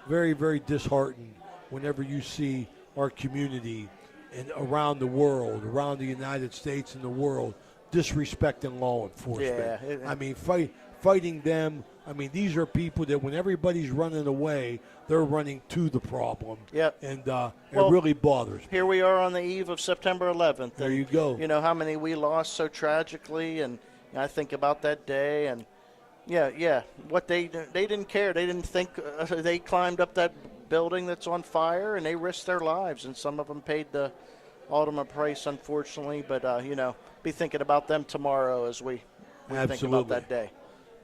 [SPEAKER 17] very, very disheartened whenever you see our community and around the world, around the United States and the world, disrespecting law enforcement.
[SPEAKER 16] Yeah,
[SPEAKER 17] I mean, fighting them. I mean, these are people that when everybody's running away, they're running to the problem.
[SPEAKER 16] Yep.
[SPEAKER 17] And it really bothers me.
[SPEAKER 16] Here we are on the eve of September 11th.
[SPEAKER 17] There you go.
[SPEAKER 16] You know how many we lost so tragically, and I think about that day, and what they didn't care. They didn't think. They climbed up that building that's on fire, and they risked their lives, and some of them paid the ultimate price, unfortunately. But be thinking about them tomorrow as we think about that day.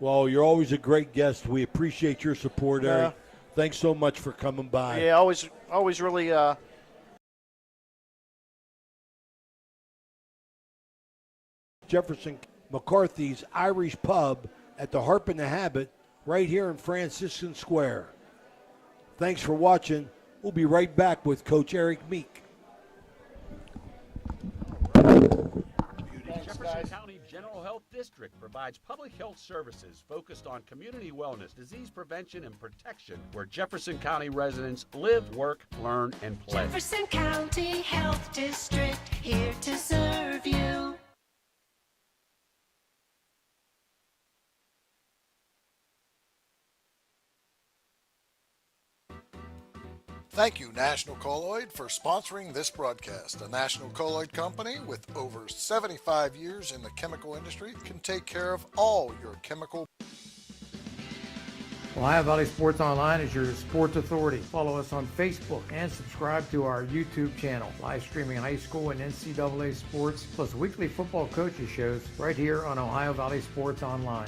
[SPEAKER 17] Well, you're always a great guest. We appreciate your support, Eric. Thanks so much for coming by.
[SPEAKER 16] Yeah, always really.
[SPEAKER 17] Jefferson McCarthy's Irish Pub at the Harp and the Habit right here in Franciscan Square. Thanks for watching. We'll be right back with Coach Eric Meek.
[SPEAKER 18] Jefferson County General Health District provides public health services focused on community wellness, disease prevention, and protection, where Jefferson County residents live, work, learn, and play.
[SPEAKER 19] Jefferson County Health District, here to serve you.
[SPEAKER 10] Thank you, National Colloid, for sponsoring this broadcast. A National Colloid company with over 75 years in the chemical industry can take care of all your chemical.
[SPEAKER 12] Ohio Valley Sports Online is your sports authority. Follow us on Facebook and subscribe to our YouTube channel. Live streaming high school and NCAA sports, plus weekly football coaches shows right here on Ohio Valley Sports Online.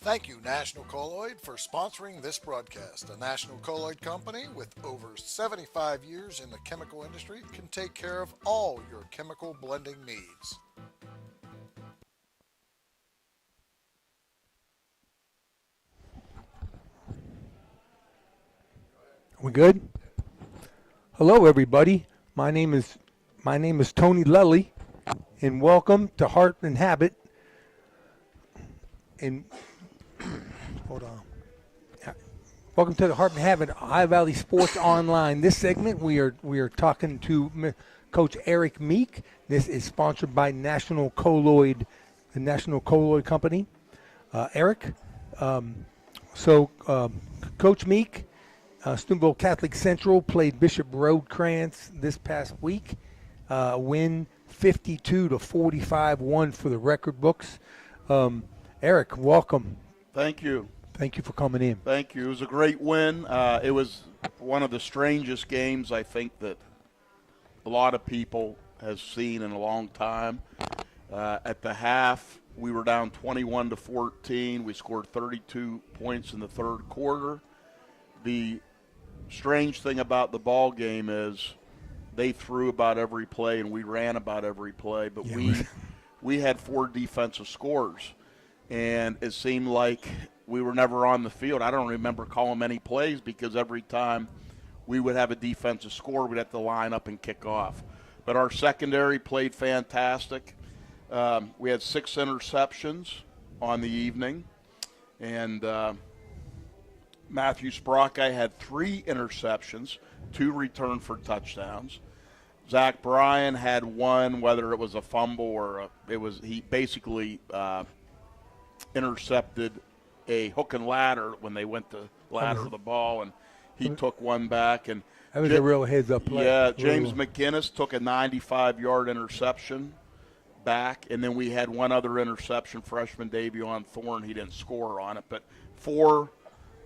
[SPEAKER 10] Thank you, National Colloid, for sponsoring this broadcast. A National Colloid company with over 75 years in the chemical industry can take care of all your chemical blending needs.
[SPEAKER 20] We good? Hello, everybody. My name is Tony Lelly, and welcome to Heart and Habit. And hold on. Welcome to the Heart and Habit Ohio Valley Sports Online. This segment we are talking to Coach Eric Meek. This is sponsored by National Colloid, the National Colloid Company. Eric, Coach Meek, Steubenville Catholic Central played Bishop Roadcrans this past week. Win 52-45, won for the record books. Eric, welcome.
[SPEAKER 21] Thank you.
[SPEAKER 20] Thank you for coming in.
[SPEAKER 21] Thank you. It was a great win. It was one of the strangest games I think that a lot of people have seen in a long time. At the half, we were down 21-14. We scored 32 points in the third quarter. The strange thing about the ball game is they threw about every play and we ran about every play, but we had 4 defensive scores. And it seemed like we were never on the field. I don't remember calling many plays because every time we would have a defensive score, we'd have to line up and kick off. But our secondary played fantastic. We had 6 interceptions on the evening. And Matthew Sprocki had 3 interceptions, 2 returned for touchdowns. Zach Bryan had 1, whether it was a fumble or he basically intercepted a hook and ladder when they went to ladder the ball, and he took 1 back. And
[SPEAKER 20] That was a real heads-up play.
[SPEAKER 21] Yeah, James McInnes took a 95-yard interception back, and then we had one other interception, freshman Davion Thorne. He didn't score on it, but 4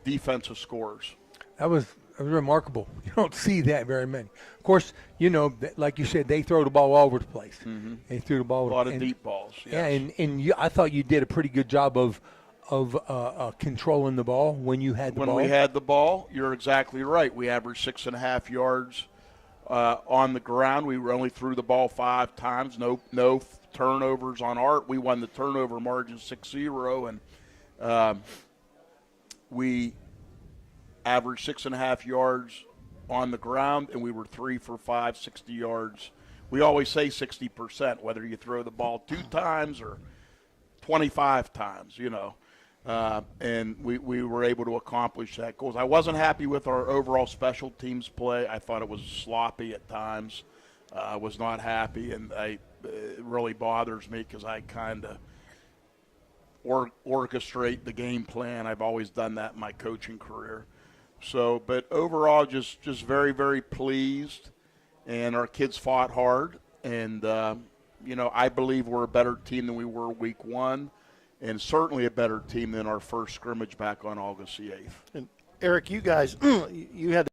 [SPEAKER 21] defensive scores.
[SPEAKER 20] That was remarkable. You don't see that very many. Of course, you know, like you said, they throw the ball all over the place.
[SPEAKER 21] Mm-hmm.
[SPEAKER 20] They threw the ball.
[SPEAKER 21] A lot of deep balls. Yes.
[SPEAKER 20] Yeah, and I thought you did a pretty good job of controlling the ball when you had the ball.
[SPEAKER 21] When we had the ball, you're exactly right. We averaged 6.5 yards on the ground. We only threw the ball 5 times. No turnovers on Art. We won the turnover margin 6-0, and we averaged 6.5 yards on the ground, and we were 3 for 5, 60 yards. We always say 60%, whether you throw the ball 2 times or 25 times, you know. And we were able to accomplish that goal. I wasn't happy with our overall special teams play. I thought it was sloppy at times. I was not happy, and it really bothers me because I kind of orchestrate the game plan. I've always done that in my coaching career. So, but overall, just very, very pleased. And our kids fought hard. And, you know, I believe we're a better team than we were week 1. And certainly a better team than our first scrimmage back on August the 8th.
[SPEAKER 1] And Eric, you guys, you had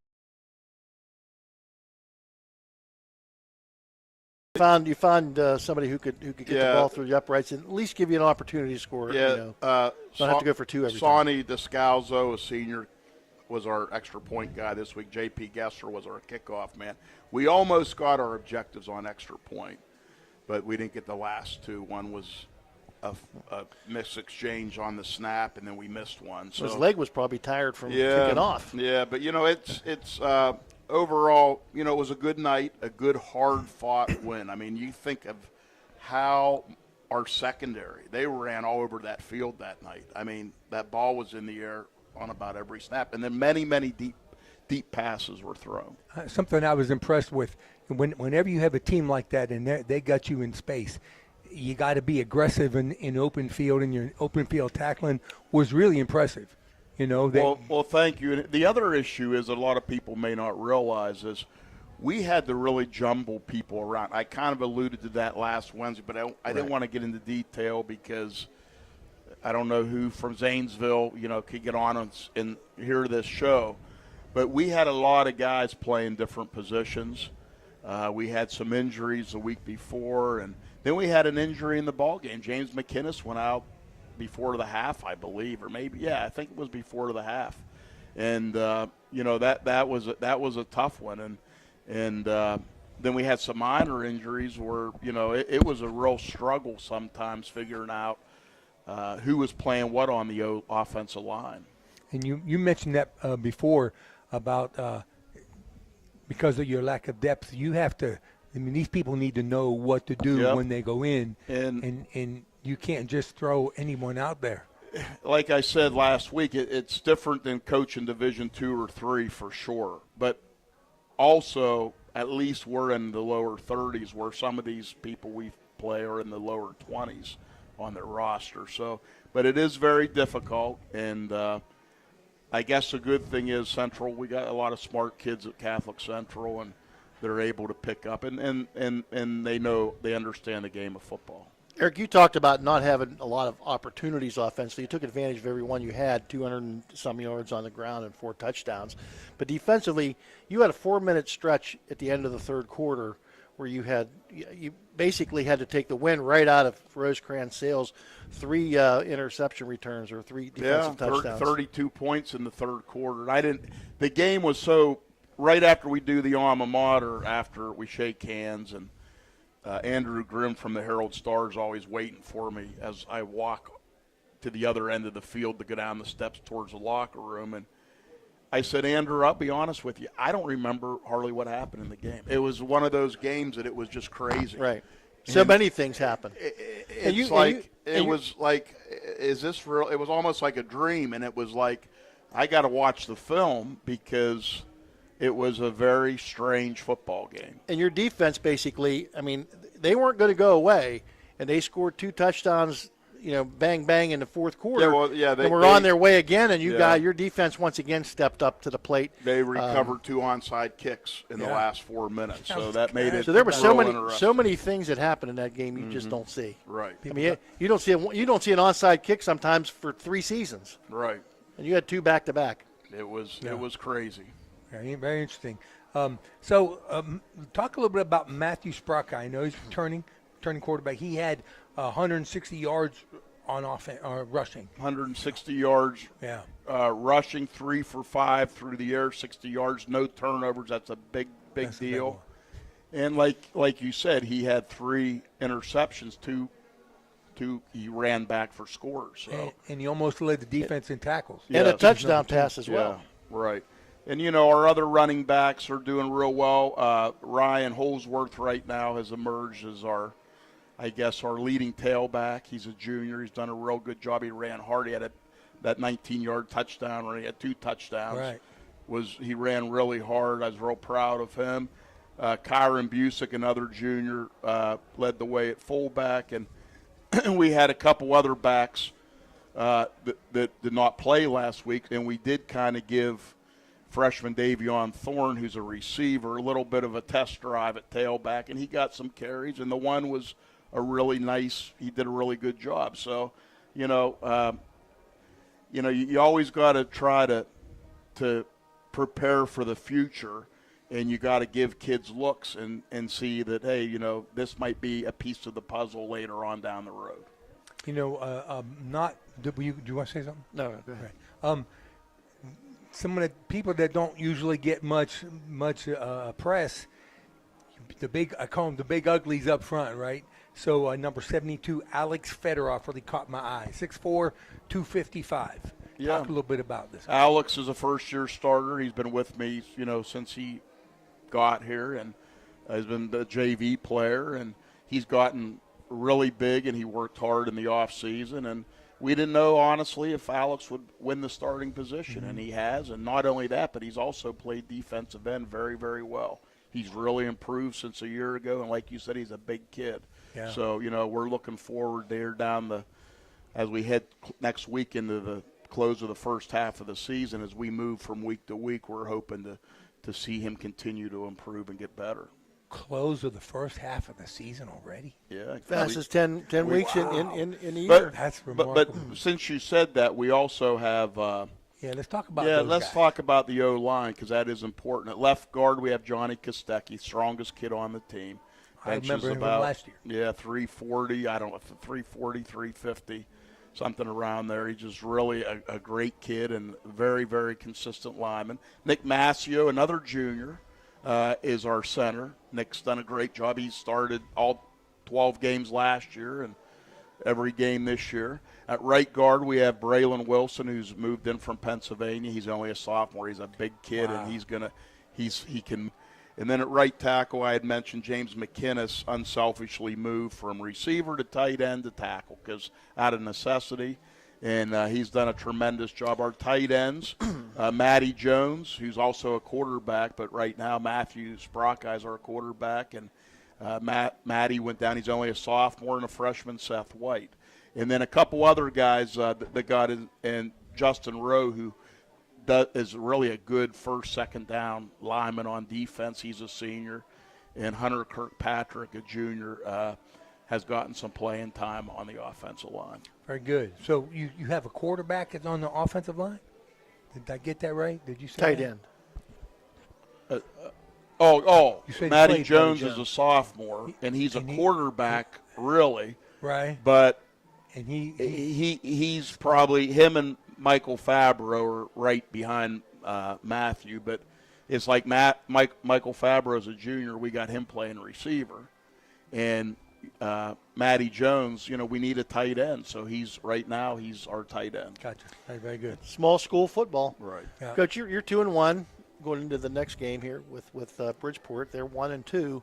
[SPEAKER 1] you found somebody who could get the ball through the uprights and at least give you an opportunity to score.
[SPEAKER 21] Yeah,
[SPEAKER 1] you know. Don't have to go for 2 every time.
[SPEAKER 21] Sonny Descalzo, a senior, was our extra point guy this week. J.P. Gesser was our kickoff man. We almost got our objectives on extra point, but we didn't get the last 2. One was a missed exchange on the snap, and then we missed one. So
[SPEAKER 1] his leg was probably tired from kicking off.
[SPEAKER 21] Yeah, but, you know, it's overall, you know, it was a good night, a good hard-fought win. I mean, you think of how our secondary, they ran all over that field that night. I mean, that ball was in the air on about every snap, and then many, many deep passes were thrown.
[SPEAKER 20] Something I was impressed with, whenever you have a team like that and they got you in space, you got to be aggressive in open field, and your open field tackling was really impressive. You know.
[SPEAKER 21] Well, thank you. And the other issue is a lot of people may not realize is we had to really jumble people around. I kind of alluded to that last Wednesday, but I didn't want to get into detail because I don't know who from Zanesville, you know, could get on and hear this show. But we had a lot of guys playing different positions. We had some injuries the week before, and then we had an injury in the ball game. James McInnes went out before the half, I believe, or maybe I think it was before the half. And you know, that was a tough one. And then we had some minor injuries where, you know, it was a real struggle sometimes figuring out who was playing what on the offensive line.
[SPEAKER 20] And you mentioned that before about because of your lack of depth, you have to. I mean, these people need to know what to do when they go in, and you can't just throw anyone out there.
[SPEAKER 21] Like I said last week, it's different than coaching Division II or III for sure. But also, at least we're in the lower 30s, where some of these people we play are in the lower 20s on their roster. So, but it is very difficult, and I guess the good thing is Central. We got a lot of smart kids at Catholic Central, and they're able to pick up, and they understand the game of football.
[SPEAKER 1] Eric, you talked about not having a lot of opportunities offensively. You took advantage of every one you had, 200 and some yards on the ground and 4 touchdowns. But defensively, you had a 4-minute stretch at the end of the third quarter where you basically had to take the wind right out of Rosecrans Sales. 3 interception returns or 3 defensive touchdowns.
[SPEAKER 21] 32 points in the third quarter. The game was so right after we do the alma mater, after we shake hands, and Andrew Grimm from the Herald Star is always waiting for me as I walk to the other end of the field to go down the steps towards the locker room. And I said, Andrew, I'll be honest with you, I don't remember hardly what happened in the game. It was one of those games that it was just crazy.
[SPEAKER 1] Right. So many things happen.
[SPEAKER 21] It was like, is this real? It was almost like a dream, and it was like, I got to watch the film because it was a very strange football game.
[SPEAKER 1] And your defense basically, I mean, they weren't going to go away, and they scored 2 touchdowns, bang bang in the fourth quarter.
[SPEAKER 21] They
[SPEAKER 1] were on their way again, and your defense once again stepped up to the plate.
[SPEAKER 21] They recovered 2 onside kicks in the last 4 minutes, so that made it.
[SPEAKER 1] So there were
[SPEAKER 21] real
[SPEAKER 1] so many things that happened in that game you just don't see.
[SPEAKER 21] Right.
[SPEAKER 1] I mean, you don't see an onside kick sometimes for 3 seasons.
[SPEAKER 21] Right.
[SPEAKER 1] And you had 2 back to back.
[SPEAKER 21] It was crazy.
[SPEAKER 20] Very, very interesting. Talk a little bit about Matthew Sprocka. I know he's returning quarterback. He had 160 yards on offense, rushing.
[SPEAKER 21] 160 yards.
[SPEAKER 20] Yeah.
[SPEAKER 21] Rushing 3 for 5 through the air, 60 yards, no turnovers. That's a big deal. And like you said, he had 3 interceptions. Two he ran back for scores. So.
[SPEAKER 20] And he almost led the defense in tackles.
[SPEAKER 1] And a touchdown pass as well.
[SPEAKER 21] Yeah, right. And, our other running backs are doing real well. Ryan Holsworth right now has emerged as our leading tailback. He's a junior. He's done a real good job. He ran hard. He had that 19-yard touchdown where he had 2 touchdowns.
[SPEAKER 20] Right.
[SPEAKER 21] He ran really hard. I was real proud of him. Kyron Busick, another junior, led the way at fullback. And we had a couple other backs that did not play last week, and we did kind of give freshman Davion Thorne, who's a receiver, a little bit of a test drive at tailback, and he got some carries, and the one was he did a really good job. So, you always got to try to prepare for the future, and you got to give kids looks and see that, hey, this might be a piece of the puzzle later on down the road.
[SPEAKER 20] Do you want to say something?
[SPEAKER 1] No, go ahead.
[SPEAKER 20] Right. Some of the people that don't usually get much press, I call them the big uglies up front, right? So number 72, Alex Fedorov, really caught my eye. 6'4", 255.
[SPEAKER 21] Yeah.
[SPEAKER 20] Talk a little bit about this.
[SPEAKER 21] Alex is a first-year starter. He's been with me, since he got here, and has been the JV player, and he's gotten really big, and he worked hard in the off season, and we didn't know, honestly, if Alex would win the starting position, and he has. And not only that, but he's also played defensive end very, very well. He's really improved since a year ago, and like you said, he's a big kid.
[SPEAKER 20] Yeah.
[SPEAKER 21] So, we're looking forward there as we head next week into the close of the first half of the season. As we move from week to week, we're hoping to see him continue to improve and get better.
[SPEAKER 20] Close of the first half of the season already.
[SPEAKER 21] Yeah,
[SPEAKER 1] fastest 10 weeks in the year.
[SPEAKER 21] But
[SPEAKER 20] that's remarkable.
[SPEAKER 21] But since you said that, we also have.
[SPEAKER 20] Let's talk about.
[SPEAKER 21] Let's talk about the O-line because that is important. At left guard, we have Johnny Kostecki, strongest kid on the team.
[SPEAKER 20] I remember him from last year.
[SPEAKER 21] Yeah, 340. I don't know, 340, 350, something around there. He's just really a great kid and very, very consistent lineman. Nick Mascio, another junior. Is our center. Nick's done a great job. He started all 12 games last year and every game this year. At right guard, we have Braylon Wilson, who's moved in from Pennsylvania. He's only a sophomore. He's a big kid, and he can. And then at right tackle, I had mentioned James McInnes unselfishly moved from receiver to tight end to tackle because out of necessity. And he's done a tremendous job. Our tight ends, Matty Jones, who's also a quarterback, but right now Matthew Sprocka is our quarterback. And Matty went down. He's only a sophomore, and a freshman, Seth White. And then a couple other guys that got in, and Justin Rowe, who is really a good first, second down lineman on defense. He's a senior. And Hunter Kirkpatrick, a junior, has gotten some playing time on the offensive line.
[SPEAKER 20] Very good. So you have a quarterback that's on the offensive line? Did I get that right? Did you say
[SPEAKER 1] tight
[SPEAKER 20] that?
[SPEAKER 1] end?
[SPEAKER 21] Matty Jones is a sophomore, and he's a quarterback, really.
[SPEAKER 20] Right.
[SPEAKER 21] But
[SPEAKER 20] and
[SPEAKER 21] he's probably, him and Michael Fabro are right behind Matthew, but it's like Michael Fabro is a junior. We got him playing receiver. And Matty Jones, we need a tight end, so he's our tight end.
[SPEAKER 20] Gotcha. Very good.
[SPEAKER 1] Small school football,
[SPEAKER 21] right?
[SPEAKER 20] Yeah.
[SPEAKER 1] Coach, you're 2-1 going into the next game here with Bridgeport. They're 1-2.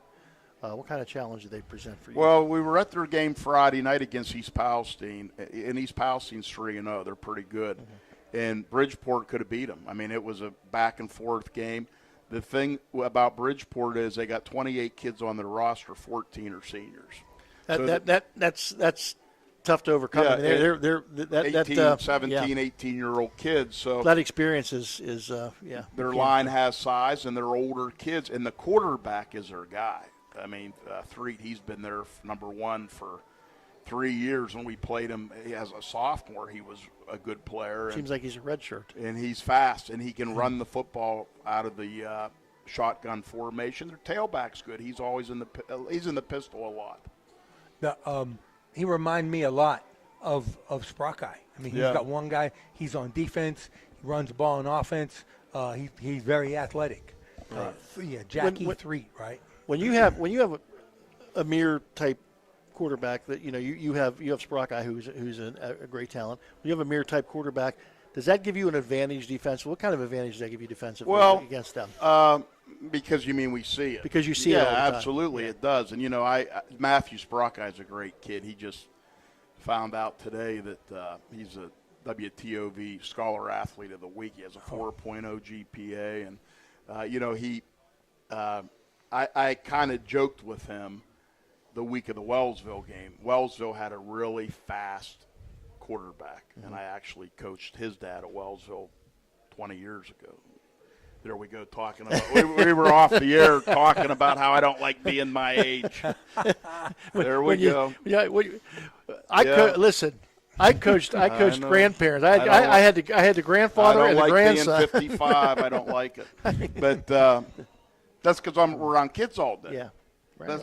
[SPEAKER 1] What kind of challenge do they present for you?
[SPEAKER 21] Well, we were at their game Friday night against East Palestine, and East Palestine's 3-0. They're pretty good, and Bridgeport could have beat them. I mean, it was a back and forth game. The thing about Bridgeport is they got 28 kids on their roster, 14 are seniors.
[SPEAKER 1] That's tough to overcome.
[SPEAKER 21] Yeah,
[SPEAKER 1] I mean, they're
[SPEAKER 21] 18-year-old kids. So
[SPEAKER 1] that experience is
[SPEAKER 21] their line has size, and they're older kids, and the quarterback is their guy. I mean, Threet, he's been there number one for 3 years. When we played him as a sophomore, he was a good player.
[SPEAKER 1] Seems like he's a red shirt.
[SPEAKER 21] And he's fast, and he can run the football out of the shotgun formation. Their tailback's good. He's always in the pistol a lot.
[SPEAKER 20] He reminds me a lot of Sprockeye. I mean, he's got one guy. He's on defense. He runs the ball on offense. He's very athletic.
[SPEAKER 21] Right.
[SPEAKER 20] Jackie Threet, right?
[SPEAKER 1] When you have a mere type quarterback that you have Sprockeye who's a great talent. When you have a mere type quarterback, does that give you an advantage defensively? What kind of advantage does that give you defensively against them?
[SPEAKER 21] Because we see it.
[SPEAKER 1] Because you see it all the time.
[SPEAKER 21] Absolutely, it does. And Matthew Sprockeye is a great kid. He just found out today that he's a WTOV Scholar Athlete of the Week. He has a 4.0 GPA, and I kind of joked with him the week of the Wellsville game. Wellsville had a really fast quarterback, and I actually coached his dad at Wellsville 20 years ago. There we go, talking about we were off the air talking about how I don't like being my age. There we go.
[SPEAKER 1] Listen, I coached grandparents. I had the grandfather and the grandson.
[SPEAKER 21] I don't like being 55. I don't like it, but that's because we're around kids all day.
[SPEAKER 1] Yeah,
[SPEAKER 21] right.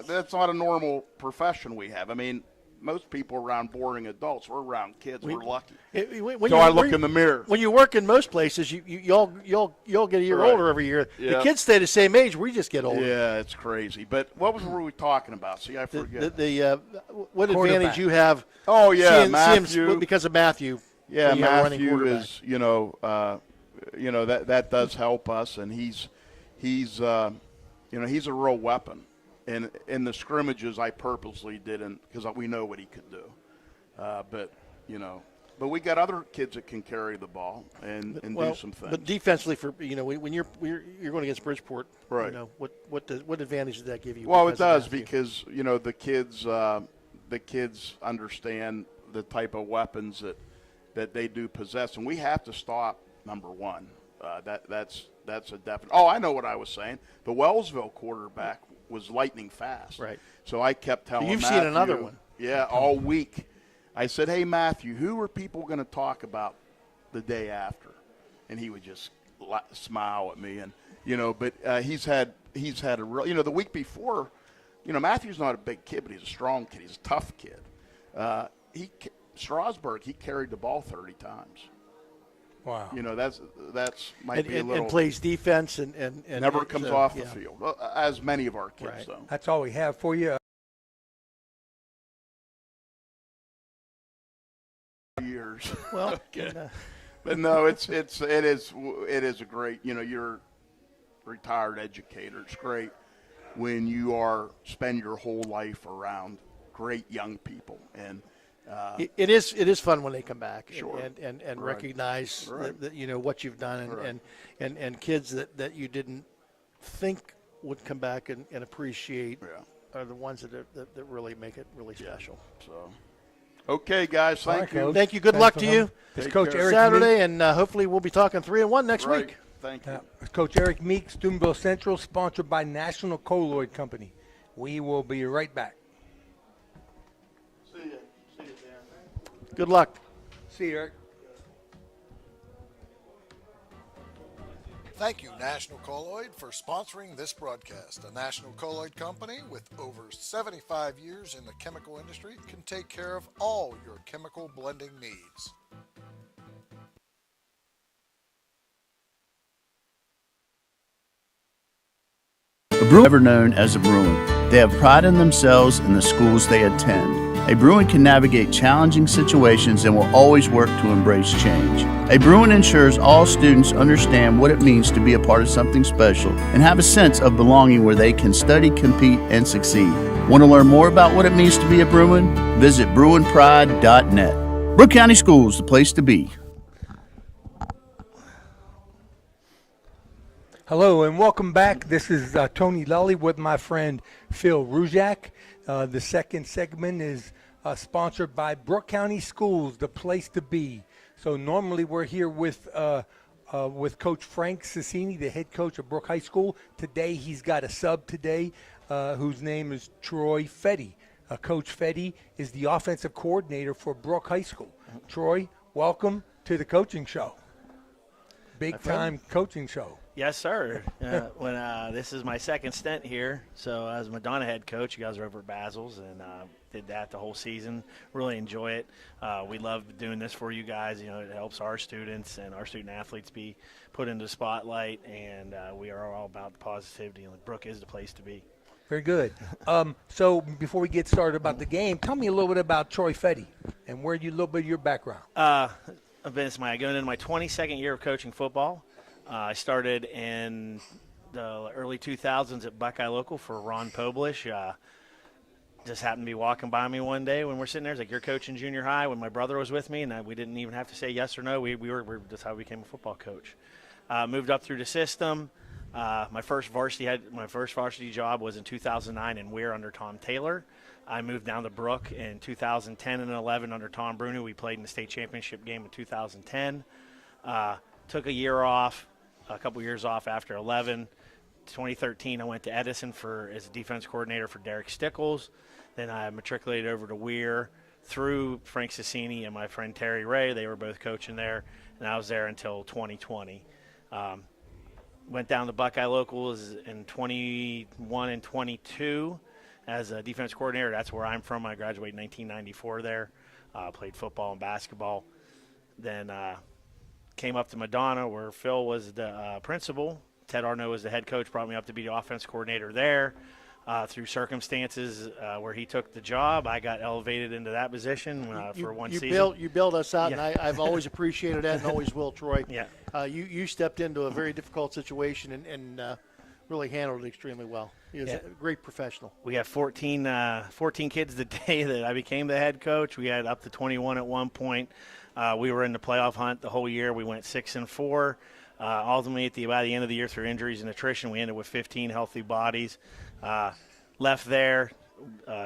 [SPEAKER 21] That's not a normal profession we have. I mean, most people around boring adults. We're around kids. We're lucky. I look in the mirror.
[SPEAKER 1] When you work in most places, you'll get a year older every year. The kids stay the same age. We just get older.
[SPEAKER 21] Yeah, it's crazy. But what were we talking about? See, I forget.
[SPEAKER 1] What advantage you have?
[SPEAKER 21] Oh yeah,
[SPEAKER 1] Matthew. Because of Matthew.
[SPEAKER 21] Yeah, Matthew is that does help us, and he's a real weapon. And in the scrimmages, I purposely didn't because we know what he could do. But we got other kids that can carry the ball and do some things.
[SPEAKER 1] But defensively, when you're going against Bridgeport,
[SPEAKER 21] right?
[SPEAKER 1] What advantage does that give you?
[SPEAKER 21] Well, it does because the kids understand the type of weapons that they do possess, and we have to stop number one. That's a definite. Oh, I know what I was saying. The Wellsville quarterback was lightning fast.
[SPEAKER 1] Right.
[SPEAKER 21] So I kept telling
[SPEAKER 1] You've
[SPEAKER 21] Matthew,
[SPEAKER 1] seen another one.
[SPEAKER 21] Yeah, all week. I said, hey, Matthew, who are people going to talk about the day after? And he would just smile at me. And, but he's had a real, the week before, Matthew's not a big kid, but he's a strong kid. He's a tough kid. Strasburg, he carried the ball 30 times.
[SPEAKER 20] Wow.
[SPEAKER 21] That's might be a little.
[SPEAKER 1] And plays defense and
[SPEAKER 21] never comes off the field, as many of our kids though.
[SPEAKER 20] That's all we have for you.
[SPEAKER 21] Years.
[SPEAKER 1] Well,
[SPEAKER 21] okay. But no, it is a great. You're a retired educator. It's great when you spend your whole life around great young people and.
[SPEAKER 1] It is fun when they come back and
[SPEAKER 21] right.
[SPEAKER 1] recognize that, what you've done and kids that you didn't think would come back and appreciate are the ones that really make it really special.
[SPEAKER 21] So, okay, guys, thank you.
[SPEAKER 1] Thank you. Good luck to you.
[SPEAKER 20] It's Coach Eric
[SPEAKER 1] Saturday,
[SPEAKER 20] Meek.
[SPEAKER 1] And hopefully we'll be talking 3-1 next week.
[SPEAKER 21] Thank you.
[SPEAKER 20] Coach Eric Meek, Steubenville Central, sponsored by National Colloid Company. We will be right back.
[SPEAKER 1] Good luck.
[SPEAKER 20] See you, Eric.
[SPEAKER 10] Thank you, National Colloid, for sponsoring this broadcast. A National Colloid company with over 75 years in the chemical industry can take care of all your chemical blending needs.
[SPEAKER 2] A Bruin ever known as a Bruin. They have pride in themselves and the schools they attend. A Bruin can navigate challenging situations and will always work to embrace change. A Bruin ensures all students understand what it means to be a part of something special and have a sense of belonging where they can study, compete, and succeed. Want to learn more about what it means to be a Bruin? Visit BruinPride.net. Brooke County Schools, the place to be.
[SPEAKER 20] Hello and welcome back. This is Tony Lully with my friend Phil Ruzak. The second segment is sponsored by Brooke County Schools, the place to be. So normally we're here with Coach Frank Cicini, the head coach of Brooke High School. Today he's got a sub today whose name is Troy Fetty. Coach Fetty is the offensive coordinator for Brooke High School. Troy, welcome to the coaching show. Big time coaching show.
[SPEAKER 3] Yes, sir. This is my second stint here. So as Madonna head coach, you guys are over at Basil's, and did that the whole season. Really enjoy it. We love doing this for you guys. You know, it helps our students and our student athletes be put into the spotlight, and we are all about the positivity, and Brooke is the place to be.
[SPEAKER 20] Very good. So before we get started about the game, tell me a little bit about Troy Fetty and a little bit of your background.
[SPEAKER 3] Going into my 22nd year of coaching football. I started in the early 2000s at Buckeye Local for Ron Poblish. Just happened to be walking by me one day when we're sitting there. He's like, "You're coaching junior high," when my brother was with me, and we didn't even have to say yes or no. We were that's how we became a football coach. Moved up through the system. My first varsity job was in 2009 in Weir under Tom Taylor. I moved down to Brooke in 2010 and 11 under Tom Bruno. We played in the state championship game in 2010. Took a year off. A couple years off after 11. 2013, I went to Edison as a defense coordinator for Derek Stickles. Then I matriculated over to Weir through Frank Cicini and my friend Terry Ray. They were both coaching there, and I was there until 2020. Went down to Buckeye Locals in 21 and 22 as a defense coordinator. That's where I'm from. I graduated in 1994 there. Played football and basketball. Then came up to Madonna where Phil was the principal. Ted Arnaud was the head coach, brought me up to be the offense coordinator there. Through circumstances where he took the job, I got elevated into that position for one season.
[SPEAKER 1] You built us out,
[SPEAKER 3] Yeah.
[SPEAKER 1] and I've always appreciated that and always will, Troy.
[SPEAKER 3] Yeah.
[SPEAKER 1] You stepped into a very difficult situation and really handled it extremely well. He was a great professional.
[SPEAKER 3] We had 14 kids the day that I became the head coach. We had up to 21 at one point. We were in the playoff hunt the whole year. We went 6-4. Ultimately, by the end of the year, through injuries and attrition, we ended with 15 healthy bodies. Left there,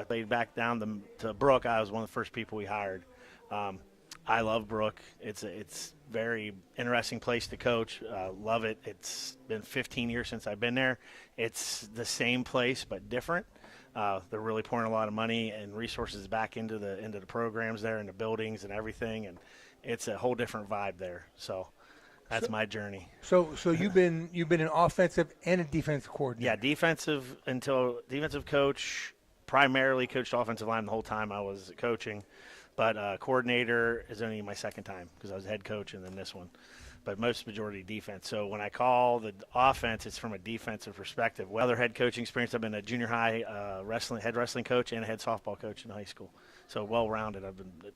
[SPEAKER 3] played back down to Brooke. I was one of the first people we hired. I love Brooke. It's very interesting place to coach. Love it. It's been 15 years since I've been there. It's the same place but different. They're really pouring a lot of money and resources back into the programs there and the buildings and everything, and it's a whole different vibe there. So that's my journey.
[SPEAKER 20] So you've been an offensive and a defensive coordinator.
[SPEAKER 3] Yeah, defensive coach. Primarily coached offensive line the whole time I was coaching, but coordinator is only my second time because I was head coach and then this one. But most majority defense. So when I call the offense, it's from a defensive perspective. Other head coaching experience, I've been a junior high head wrestling coach and a head softball coach in high school. So well-rounded. I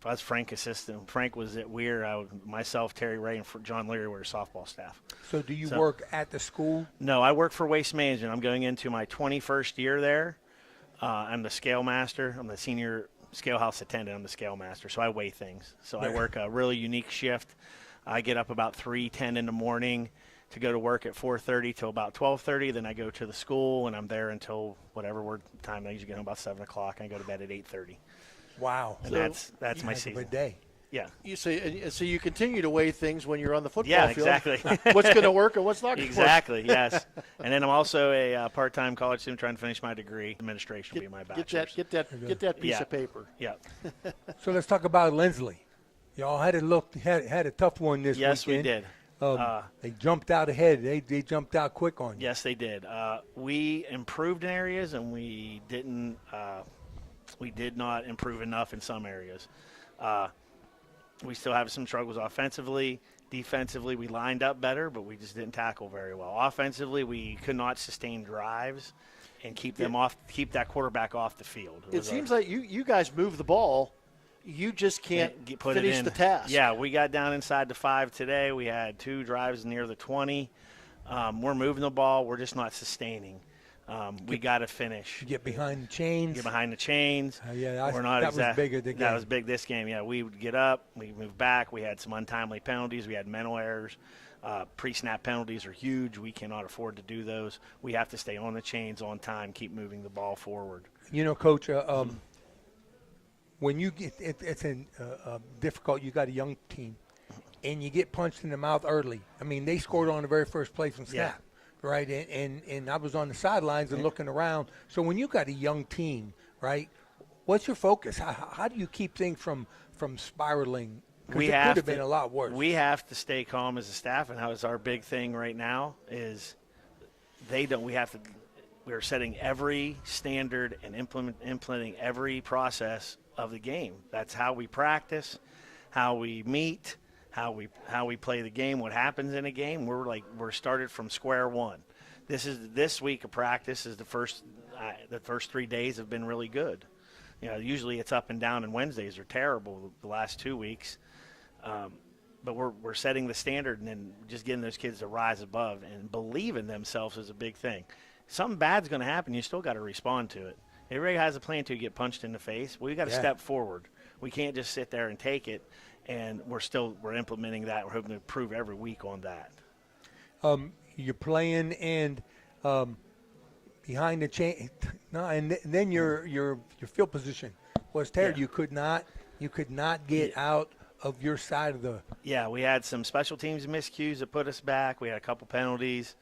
[SPEAKER 3] was Frank's assistant. Frank was at Weir. Myself, Terry Ray, and John Leary were softball staff.
[SPEAKER 20] So do you work at the school?
[SPEAKER 3] No, I work for Waste Management. I'm going into my 21st year there. I'm the scale master. I'm the senior scale house attendant. I'm the scale master. So I weigh things. So I work a really unique shift. I get up about 3:10 in the morning to go to work at 4:30 till about 12:30. Then I go to the school, and I'm there until whatever time I usually get home, about 7 o'clock. I go to bed at 8:30.
[SPEAKER 20] Wow.
[SPEAKER 3] And that's my season.
[SPEAKER 20] A day.
[SPEAKER 3] Yeah.
[SPEAKER 1] So you continue to weigh things when you're on the football field.
[SPEAKER 3] Yeah, exactly.
[SPEAKER 1] What's going to work and what's not going to work.
[SPEAKER 3] Exactly, yes. And then I'm also a part-time college student trying to finish my degree. Administration will be my bachelor's.
[SPEAKER 1] Get that piece of paper.
[SPEAKER 3] Yeah.
[SPEAKER 20] So let's talk about Lindsley. Y'all had a tough one this weekend.
[SPEAKER 3] Yes, we did.
[SPEAKER 20] They jumped out ahead. They jumped out quick on you.
[SPEAKER 3] Yes, they did. We improved in areas, and we didn't. We did not improve enough in some areas. We still have some struggles offensively. Defensively, we lined up better, but we just didn't tackle very well. Offensively, we could not sustain drives and keep that quarterback off the field.
[SPEAKER 1] It seems like you guys move the ball. You just can't finish the task.
[SPEAKER 3] Yeah, we got down inside the 5 today. We had 2 drives near the 20. We're moving the ball. We're just not sustaining. We got to finish.
[SPEAKER 20] Get behind the chains.
[SPEAKER 3] Get behind the chains.
[SPEAKER 20] That was bigger.
[SPEAKER 3] That was big this game. Yeah, we would get up. We moved back. We had some untimely penalties. We had mental errors. Pre-snap penalties are huge. We cannot afford to do those. We have to stay on the chains on time, keep moving the ball forward.
[SPEAKER 20] Coach, when you get it's difficult. You got a young team, and you get punched in the mouth early. I mean, they scored on the very first play from snap, right? And I was on the sidelines and looking around. So when you got a young team, right, what's your focus? How do you keep things from spiraling? Because it could have been a lot worse.
[SPEAKER 3] We have to stay calm as a staff, and that was our big thing right now. Is we're setting every standard and implementing every process of the game. That's how we practice, how we meet, how we play the game, what happens in a game. We're started from square one. This week of practice is the first 3 days have been really good. Usually it's up and down, and Wednesdays are terrible the last 2 weeks. But we're setting the standard, and then just getting those kids to rise above and believe in themselves is a big thing. Something bad's going to happen. You still got to respond to it. Everybody has a plan to get punched in the face. We got to step forward. We can't just sit there and take it. And we're implementing that. We're hoping to improve every week on that.
[SPEAKER 20] You're playing and behind the chain. No, and then your field position was terrible. You could not get out of your side of the.
[SPEAKER 3] Yeah, we had some special teams miscues that put us back. We had a couple penalties,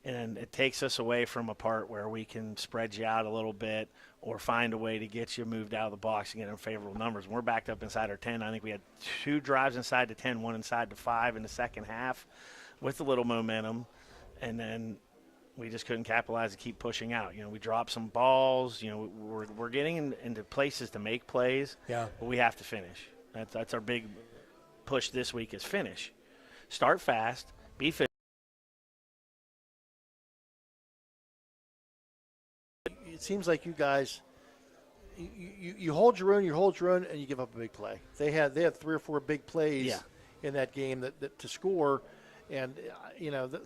[SPEAKER 3] and it takes us away from a part where we can spread you out a little bit or find a way to get you moved out of the box and get unfavorable numbers. When we're backed up inside our 10. I think we had 2 drives inside the 10, 1 inside the 5 in the second half with a little momentum, and then we just couldn't capitalize and keep pushing out. We dropped some balls. We're getting into places to make plays, but we have to finish. That's our big push this week is finish. Start fast, be fit.
[SPEAKER 1] It seems like you guys, you hold your own, and you give up a big play. They had 3 or 4 big plays in that game that to score, and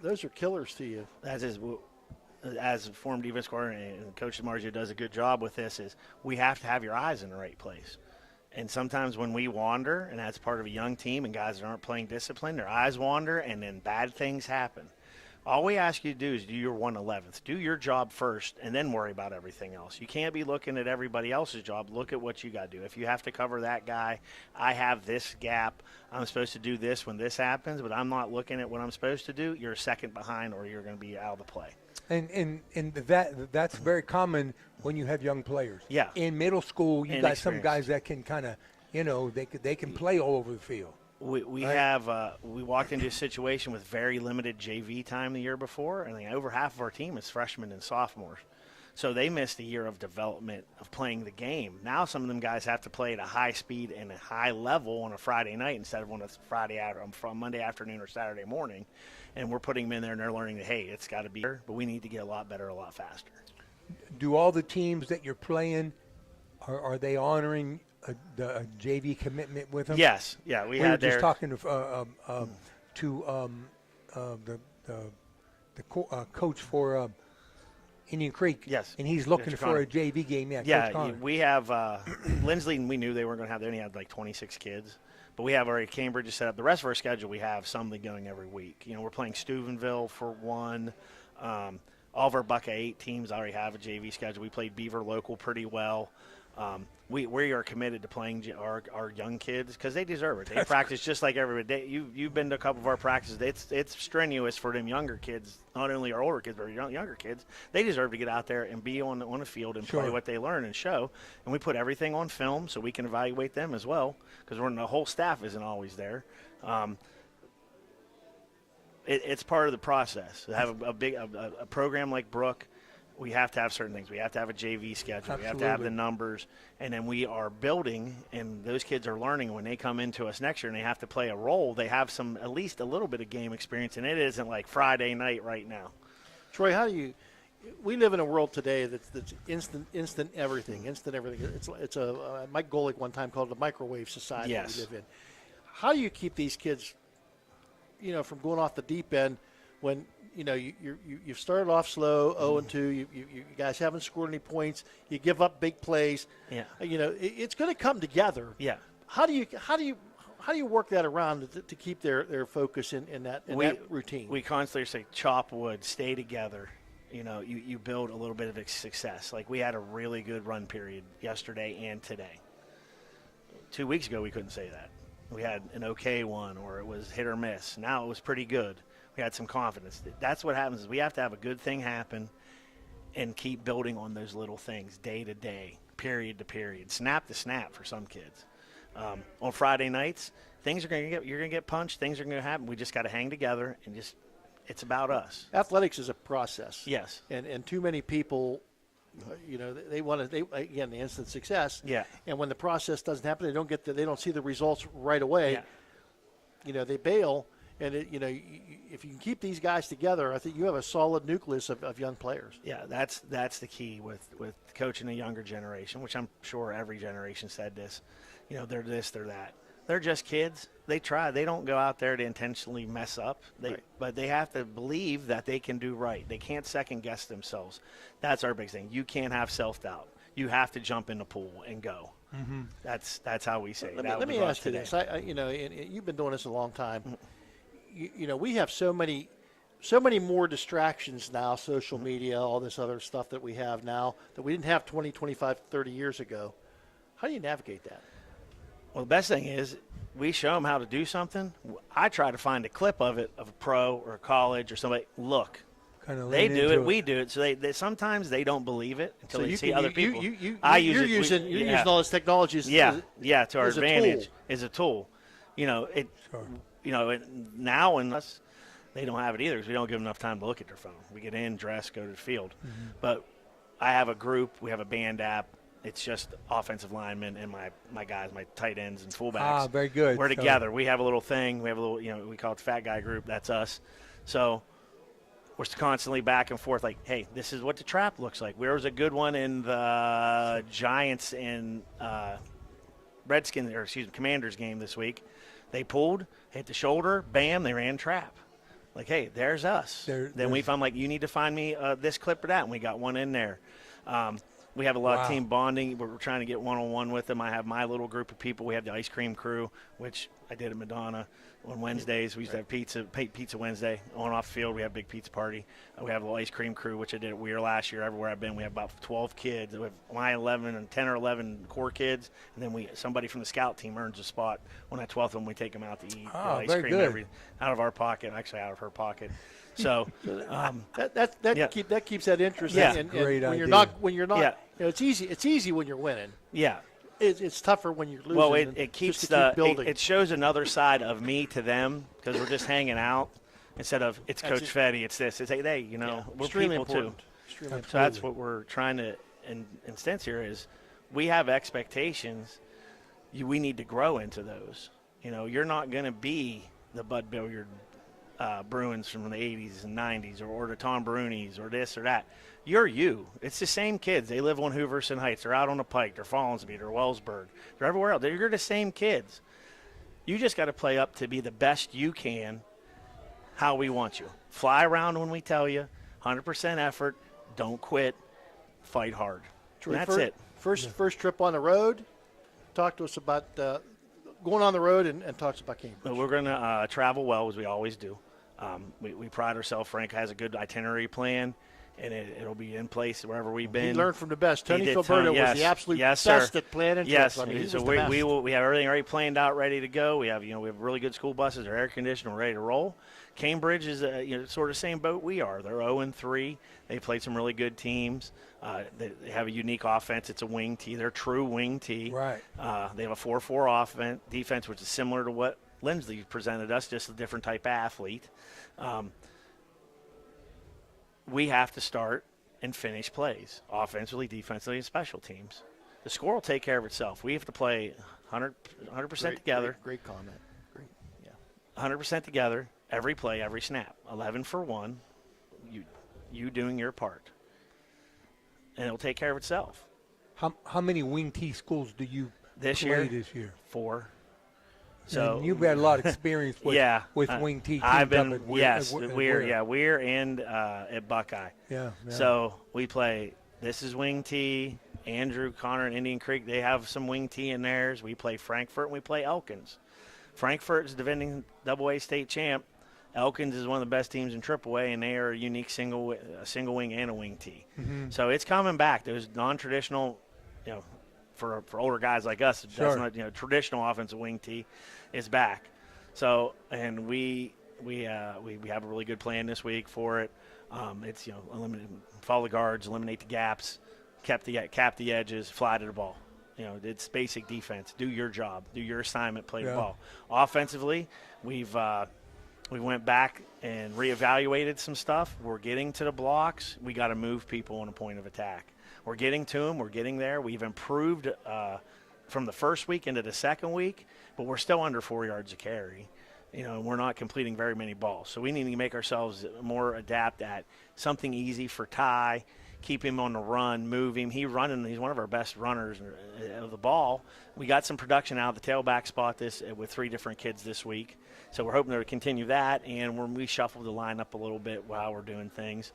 [SPEAKER 1] those are killers to you.
[SPEAKER 3] As a former defense coordinator, and Coach DiMarzio does a good job with this, is we have to have your eyes in the right place. And sometimes when we wander, and that's part of a young team and guys that aren't playing discipline, their eyes wander and then bad things happen. All we ask you to do is do your 1/11th. Do your job first and then worry about everything else. You can't be looking at everybody else's job. Look at what you got to do. If you have to cover that guy, I have this gap. I'm supposed to do this when this happens, but I'm not looking at what I'm supposed to do. You're a second behind or you're going to be out of the play.
[SPEAKER 20] And that's very common when you have young players.
[SPEAKER 3] Yeah.
[SPEAKER 20] In middle school, you got some guys that can kind of, they can play all over the field.
[SPEAKER 3] We walked into a situation with very limited JV time the year before, and over half of our team is freshmen and sophomores. So they missed a year of development of playing the game. Now some of them guys have to play at a high speed and a high level on a Friday night instead of on a Monday afternoon or Saturday morning. And we're putting them in there, and they're learning that, hey, it's got to be better, but we need to get a lot better, a lot faster.
[SPEAKER 20] Do all the teams that you're playing, are they honoring the JV commitment with them?
[SPEAKER 3] Yes. Yeah, we were
[SPEAKER 20] just talking to the coach for Indian Creek.
[SPEAKER 3] Yes.
[SPEAKER 20] And he's looking for a JV game.
[SPEAKER 3] Yeah, we have Lindsley, and we knew they weren't going to have there. He had like 26 kids. But we have already Cambridge set up. The rest of our schedule, we have something going every week. We're playing Steubenville for one. All of our Buckeye 8 teams already have a JV schedule. We played Beaver local pretty well. We are committed to playing our young kids because they deserve it. They practice just like everybody. You've been to a couple of our practices. It's strenuous for them younger kids, not only our older kids, but our younger kids. They deserve to get out there and be on the field and play what they learn and show. And we put everything on film so we can evaluate them as well because the whole staff isn't always there. It's part of the process. To have a program like Brook, we have to have certain things. We have to have a JV schedule.
[SPEAKER 20] Absolutely.
[SPEAKER 3] We have to have the numbers. And then we are building, and those kids are learning when they come into us next year and they have to play a role. They have at least a little bit of game experience, and it isn't like Friday night right now.
[SPEAKER 1] Troy, we live in a world today that's instant everything. It's Mike Golick one time called it the microwave society that we live in. How do you keep these kids, from going off the deep end when you've started off slow, 0-2. You guys haven't scored any points. You give up big plays.
[SPEAKER 3] Yeah.
[SPEAKER 1] It's going to come together.
[SPEAKER 3] Yeah.
[SPEAKER 1] How do you work that around to keep their focus in that routine?
[SPEAKER 3] We constantly say chop wood, stay together. You build a little bit of success. Like we had a really good run period yesterday and today. 2 weeks ago we couldn't say that. We had an okay one, or it was hit or miss. Now it was pretty good. We had some confidence. That's what happens is we have to have a good thing happen and keep building on those little things day to day, period to period, snap to snap for some kids. On Friday nights, you're going to get punched. Things are going to happen. We just got to hang together and it's about us.
[SPEAKER 1] Athletics is a process.
[SPEAKER 3] Yes.
[SPEAKER 1] And too many people, they want to, again, the instant success.
[SPEAKER 3] Yeah.
[SPEAKER 1] And when the process doesn't happen, they don't see the results right away.
[SPEAKER 3] Yeah.
[SPEAKER 1] They bail. And if you can keep these guys together, I think you have a solid nucleus of young players.
[SPEAKER 3] Yeah, that's the key with coaching a younger generation, which I'm sure every generation said this. They're this, they're that. They're just kids. They try. They don't go out there to intentionally mess up. But they have to believe that they can do right. They can't second guess themselves. That's our big thing. You can't have self-doubt. You have to jump in the pool and go.
[SPEAKER 1] Mm-hmm.
[SPEAKER 3] That's how we say it.
[SPEAKER 1] Let me ask you this. You've been doing this a long time. We have so many more distractions now, social media, all this other stuff that we have now that we didn't have 20, 25, 30 years ago. How do you navigate that?
[SPEAKER 3] Well, the best thing is we show them how to do something. I try to find a clip of it, of a pro or a college or somebody. Look, they do it, we do it. So they sometimes they don't believe it until they see other people.
[SPEAKER 1] You're using all this technology as
[SPEAKER 3] to our advantage
[SPEAKER 1] as
[SPEAKER 3] a tool. Now in us, they don't have it either because we don't give them enough time to look at their phone. We get in, dress, go to the field.
[SPEAKER 1] Mm-hmm.
[SPEAKER 3] But I have a group. We have a band app. It's just offensive linemen and my guys, my tight ends and fullbacks.
[SPEAKER 20] Ah, very good.
[SPEAKER 3] We're together. We have a little thing. We have a little, we call it the Fat Guy Group. That's us. So we're constantly back and forth like, hey, this is what the trap looks like. There was a good one in the Giants and Commanders game this week. They pulled, hit the shoulder, bam, they ran trap. Like, hey, there's us. I'm like, you need to find me this clip or that, and we got one in there. We have a lot of team bonding. We're trying to get one-on-one with them. I have my little group of people. We have the ice cream crew, which I did at Madonna on Wednesdays. We used to have pizza Wednesday. On off the field, we have a big pizza party. We have a little ice cream crew, which I did at Weir last year. Everywhere I've been, we have about 12 kids. We have my 11 and 10 or 11 core kids, and then somebody from the scout team earns a spot. On that 12th one, we take them out to eat ice cream out of our pocket, actually out of her pocket. So
[SPEAKER 1] that keeps that interest.
[SPEAKER 3] Yeah,
[SPEAKER 1] and
[SPEAKER 20] great
[SPEAKER 1] when
[SPEAKER 20] idea.
[SPEAKER 1] When you're not, it's easy. It's easy when you're winning.
[SPEAKER 3] Yeah.
[SPEAKER 1] It's tougher when you're losing.
[SPEAKER 3] Well, it keeps
[SPEAKER 1] building.
[SPEAKER 3] It shows another side of me to them because we're just hanging out instead of it's Coach Fetty, it's this. It's hey, we're
[SPEAKER 1] extremely
[SPEAKER 3] people
[SPEAKER 1] important.
[SPEAKER 3] too.
[SPEAKER 1] Extremely
[SPEAKER 3] So that's what we're trying to instance here is we have expectations. We need to grow into those. You're not going to be the Bud Billiard Bruins from the 80s and 90s or the Tom Brunis or this or that. You're you. It's the same kids. They live on Hooverson Heights. They're out on the Pike. They're Fallsby. They're Wellsburg. They're everywhere else. You're the same kids. You just got to play up to be the best you can how we want you. Fly around when we tell you. 100% effort. Don't quit. Fight hard. That's it.
[SPEAKER 1] First trip on the road. Talk to us about going on the road and talk to us about Cambridge.
[SPEAKER 3] We're going to travel well, as we always do. We pride ourselves. Frank has a good itinerary plan, and it'll be in place wherever we've been.
[SPEAKER 1] He learned from the best. Tony Filberto was the absolute best at planning trips. I mean, he was the best.
[SPEAKER 3] We have everything already planned out, ready to go. We have really good school buses. They're air conditioned. We're ready to roll. Cambridge is sort of the same boat we are. They're 0-3. They played some really good teams. They have a unique offense. It's a wing tee. They're true wing tee.
[SPEAKER 20] Right.
[SPEAKER 3] They have a 4-4 defense, which is similar to what Lindsley presented us, just a different type of athlete. We have to start and finish plays, offensively, defensively, and special teams. The score will take care of itself. We have to play 100% together.
[SPEAKER 1] Great comment. Great. Yeah.
[SPEAKER 3] 100% together, every play, every snap. 11 for 1, you doing your part. And it'll take care of itself.
[SPEAKER 20] How many wing tee schools do you
[SPEAKER 3] play
[SPEAKER 20] this year?
[SPEAKER 3] 4. So
[SPEAKER 20] and you've had a lot of experience with wing tee.
[SPEAKER 3] I've been Weir and at Buckeye.
[SPEAKER 20] Yeah.
[SPEAKER 3] So we play. This is wing tee. Andrew, Connor, and Indian Creek. They have some wing tee in theirs. We play Frankfort and we play Elkins. Frankfort is defending AA state champ. Elkins is one of the best teams in AAA, and they are a unique single wing and a wing tee.
[SPEAKER 20] Mm-hmm.
[SPEAKER 3] So it's coming back. Those non-traditional, for older guys like us,
[SPEAKER 20] Sure.
[SPEAKER 3] that's not, traditional offensive wing tee is back. So, and we have a really good plan this week for it. It's eliminate, follow the guards, eliminate the gaps, cap the edges, fly to the ball. It's basic defense. Do your job. Do your assignment. Play the ball. Offensively, we went back and reevaluated some stuff. We're getting to the blocks. We got to move people on a point of attack. We're getting to them. We're getting there. We've improved from the first week into the second week, but we're still under 4 yards a carry. We're not completing very many balls. So we need to make ourselves more adept at something easy for Ty, keep him on the run, move him. He's one of our best runners of the ball. We got some production out of the tailback spot with 3 different kids this week. So we're hoping to continue that, and we shuffled the lineup a little bit while we're doing things.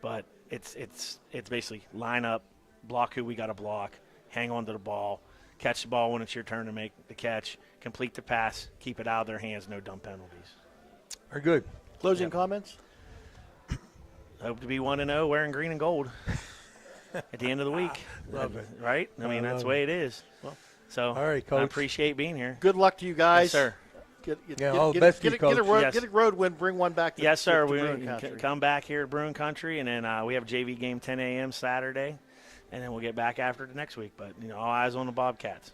[SPEAKER 3] But it's basically line up, block who we got to block, hang on to the ball, catch the ball when it's your turn to make the catch, complete the pass, keep it out of their hands, no dumb penalties.
[SPEAKER 20] Very good.
[SPEAKER 1] Closing comments?
[SPEAKER 3] Hope to be 1-0 wearing green and gold at the end of the week.
[SPEAKER 20] Love it.
[SPEAKER 3] Right? I mean, that's the way it is.
[SPEAKER 1] Well,
[SPEAKER 3] so
[SPEAKER 20] all right, Coach.
[SPEAKER 3] I appreciate being here.
[SPEAKER 1] Good luck to you guys.
[SPEAKER 3] Yes, sir.
[SPEAKER 20] All the best to you, Coach.
[SPEAKER 1] Get a road win, bring one back to
[SPEAKER 3] Yes, sir.
[SPEAKER 1] to
[SPEAKER 3] We
[SPEAKER 1] Bruin Country.
[SPEAKER 3] come back here at Bruin Country, and then we have a JV game 10 a.m. Saturday, and then we'll get back after the next week. But, all eyes on the Bobcats.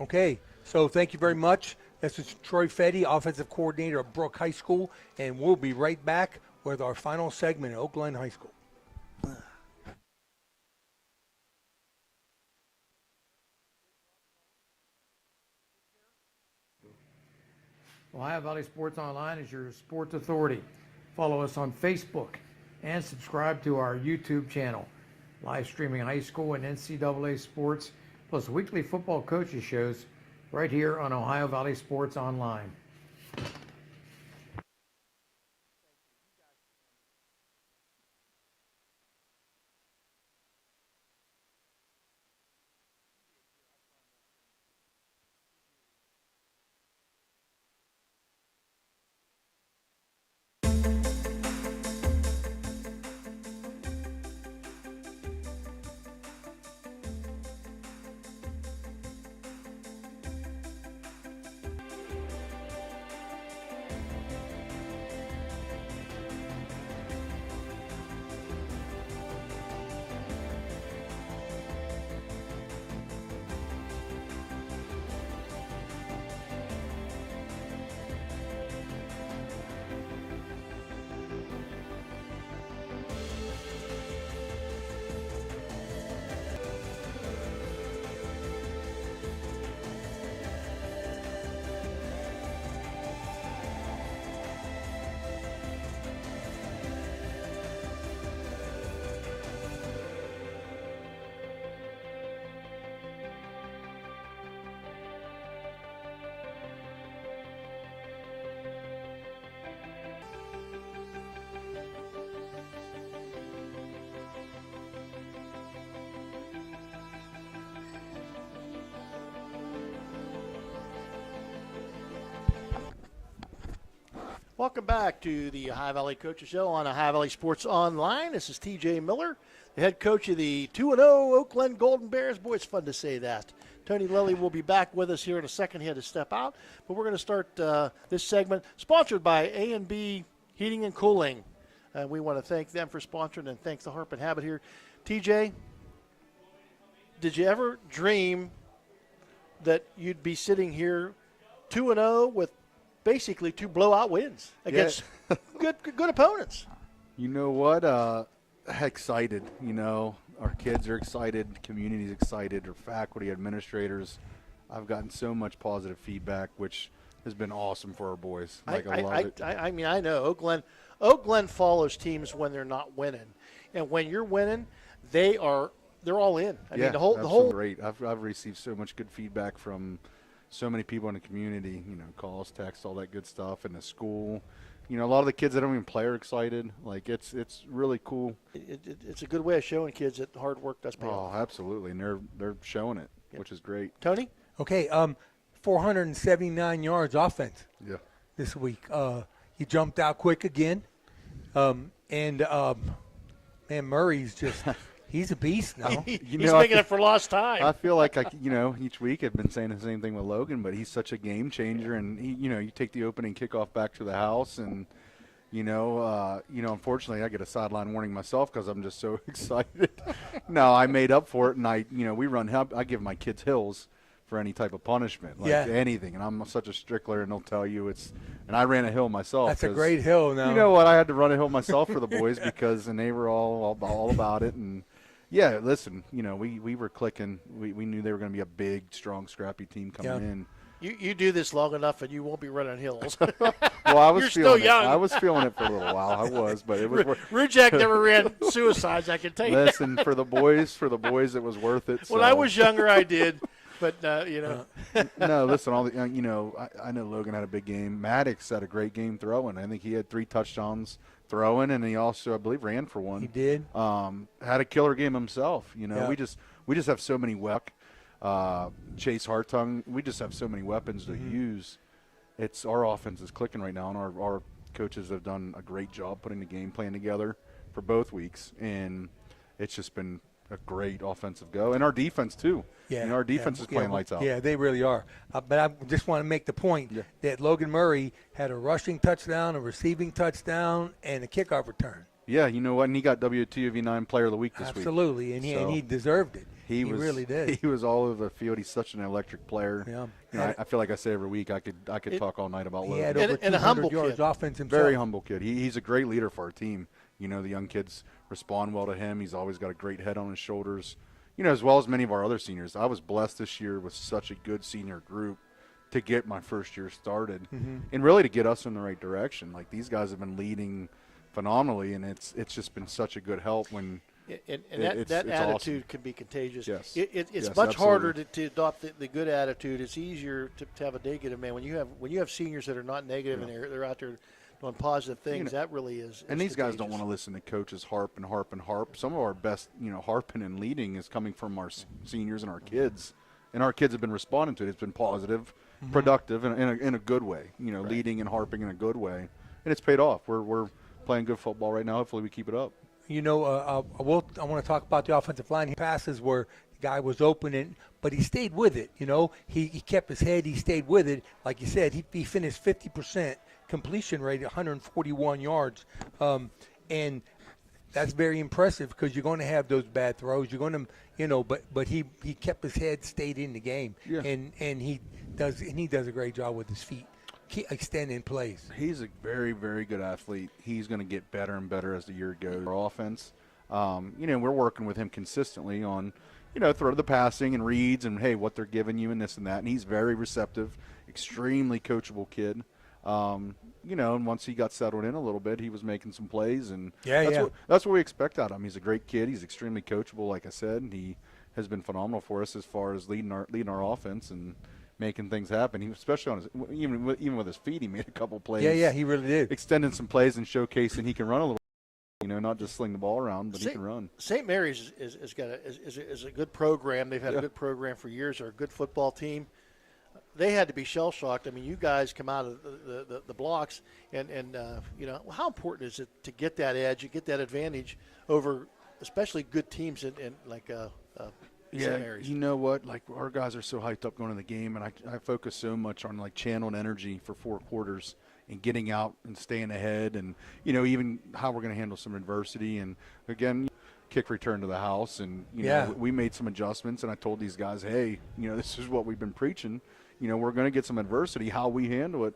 [SPEAKER 20] Okay, so thank you very much. This is Troy Fetty, offensive coordinator of Brooke High School, and we'll be right back with our final segment at Oak Glen High School.
[SPEAKER 12] Ohio Valley Sports Online is your sports authority. Follow us on Facebook and subscribe to our YouTube channel. Live streaming high school and NCAA sports, plus weekly football coaches shows right here on Ohio Valley Sports Online.
[SPEAKER 1] Welcome back to the Ohio Valley Coaches Show on Ohio Valley Sports Online. This is TJ Miller, the head coach of the 2-0 Oak Glen Golden Bears. Boy, it's fun to say that. Tony Lilly will be back with us here in a second. He had to step out. But we're going to start this segment sponsored by A&B Heating and Cooling. We want to thank them for sponsoring and thank the Harp and Habit here. TJ, did you ever dream that you'd be sitting here 2-0 with basically 2 blowout wins against good opponents?
[SPEAKER 5] You know what? Excited. Our kids are excited. The community's excited. Our faculty, administrators. I've gotten so much positive feedback, which has been awesome for our boys. I love it.
[SPEAKER 1] I mean, I know Oak Glen follows teams when they're not winning, and when you're winning, they're all in. I mean, the whole
[SPEAKER 5] great. I've received so much good feedback from so many people in the community, calls, texts, all that good stuff, and the school. A lot of the kids that don't even play are excited. Like, it's really cool.
[SPEAKER 1] It's a good way of showing kids that hard work does pay off.
[SPEAKER 5] Oh, absolutely, and they're showing it, which is great.
[SPEAKER 1] Tony?
[SPEAKER 20] Okay, 479 yards offense this week. He jumped out quick again. Man, Murray's just He's a beast now.
[SPEAKER 1] He's making up for lost time.
[SPEAKER 5] I feel like each week I've been saying the same thing with Logan, but he's such a game changer. And you take the opening kickoff back to the house, and unfortunately I get a sideline warning myself because I'm just so excited. No, I made up for it, and I give my kids hills for any type of punishment, like anything. And I'm such a stickler, and they'll tell you and I ran a hill myself.
[SPEAKER 20] That's a great hill now.
[SPEAKER 5] You know what? I had to run a hill myself for the boys and they were all about it. And yeah, listen, we were clicking. We knew they were going to be a big, strong, scrappy team coming in.
[SPEAKER 1] You do this long enough, and you won't be running hills.
[SPEAKER 5] Well, I was
[SPEAKER 1] You're
[SPEAKER 5] feeling
[SPEAKER 1] still young.
[SPEAKER 5] I was feeling it for a little while. I was, but it was.
[SPEAKER 1] Rujak never ran suicides. I can tell you.
[SPEAKER 5] Listen, for the boys, it was worth it.
[SPEAKER 1] When I was younger, I did. But
[SPEAKER 5] no, listen. I know Logan had a big game. Maddox had a great game throwing. I think he had 3 touchdowns throwing, and he also, I believe, ran for 1.
[SPEAKER 20] He did.
[SPEAKER 5] Had a killer game himself.
[SPEAKER 20] Yeah.
[SPEAKER 5] We just have so many weapons. Chase Hartung. We just have so many weapons to use. It's our offense is clicking right now, and our coaches have done a great job putting the game plan together for both weeks, and it's just been a great offensive go, and our defense too.
[SPEAKER 20] Yeah,
[SPEAKER 5] our defense is playing lights out.
[SPEAKER 20] Yeah, they really are. But I just want to make the point that Logan Murray had a rushing touchdown, a receiving touchdown, and a kickoff return.
[SPEAKER 5] Yeah, you know what? And he got WTV9 Player of the Week this week.
[SPEAKER 20] Absolutely, and he deserved it. He really did.
[SPEAKER 5] He was all over the field. He's such an electric player.
[SPEAKER 20] Yeah.
[SPEAKER 5] I feel like I say every week I could talk all night about Logan.
[SPEAKER 20] He had over 200 yards offense himself.
[SPEAKER 5] Very humble kid. He's a great leader for our team. The young kids respond well to him. He's always got a great head on his shoulders. As well as many of our other seniors. I was blessed this year with such a good senior group to get my first year started and really to get us in the right direction. Like, these guys have been leading phenomenally, and it's just been such a good help when
[SPEAKER 1] that attitude
[SPEAKER 5] awesome.
[SPEAKER 1] can be contagious.
[SPEAKER 5] Yes.
[SPEAKER 1] It's much harder to adopt the good attitude. It's easier to have a negative man. When you have seniors that are not negative and they're out there doing positive things, that really is.
[SPEAKER 5] And these guys don't want to listen to coaches harp and harp and harp. Some of our best, harping and leading is coming from our seniors and our kids. And our kids have been responding to it. It's been positive, productive, and in a good way. Leading and harping in a good way. And it's paid off. We're playing good football right now. Hopefully we keep it up.
[SPEAKER 20] I want to talk about the offensive line. He passes where the guy was open, but he stayed with it. He kept his head. He stayed with it. Like you said, he finished 50% completion rate, 141 yards, and that's very impressive because you're going to have those bad throws. You're going to, but he kept his head, stayed in the game, and he does a great job with his feet. Extending plays.
[SPEAKER 5] He's a very, very good athlete. He's going to get better and better as the year goes. Our offense, we're working with him consistently on, through the passing and reads and, hey, what they're giving you and this and that. And he's very receptive, extremely coachable kid. And once he got settled in a little bit, he was making some plays. And that's what we expect out of him. He's a great kid. He's extremely coachable, like I said. And he has been phenomenal for us as far as leading our offense and making things happen. He, especially on his, even with his feet, he made a couple plays.
[SPEAKER 20] Yeah, he really did.
[SPEAKER 5] Extending some plays and showcasing he can run a little. Not just sling the ball around, but he can run.
[SPEAKER 1] St. Mary's is a good program. They've had a good program for years. They're a good football team. They had to be shell shocked. I mean, you guys come out of the blocks, and how important is it to get that edge, get that advantage over, especially good teams in like.
[SPEAKER 5] You know what? Like, our guys are so hyped up going to the game, and I focus so much on like channeled energy for 4 quarters and getting out and staying ahead, and even how we're going to handle some adversity. And again, kick return to the house, and we made some adjustments. And I told these guys, hey, this is what we've been preaching. We're going to get some adversity. How we handle it,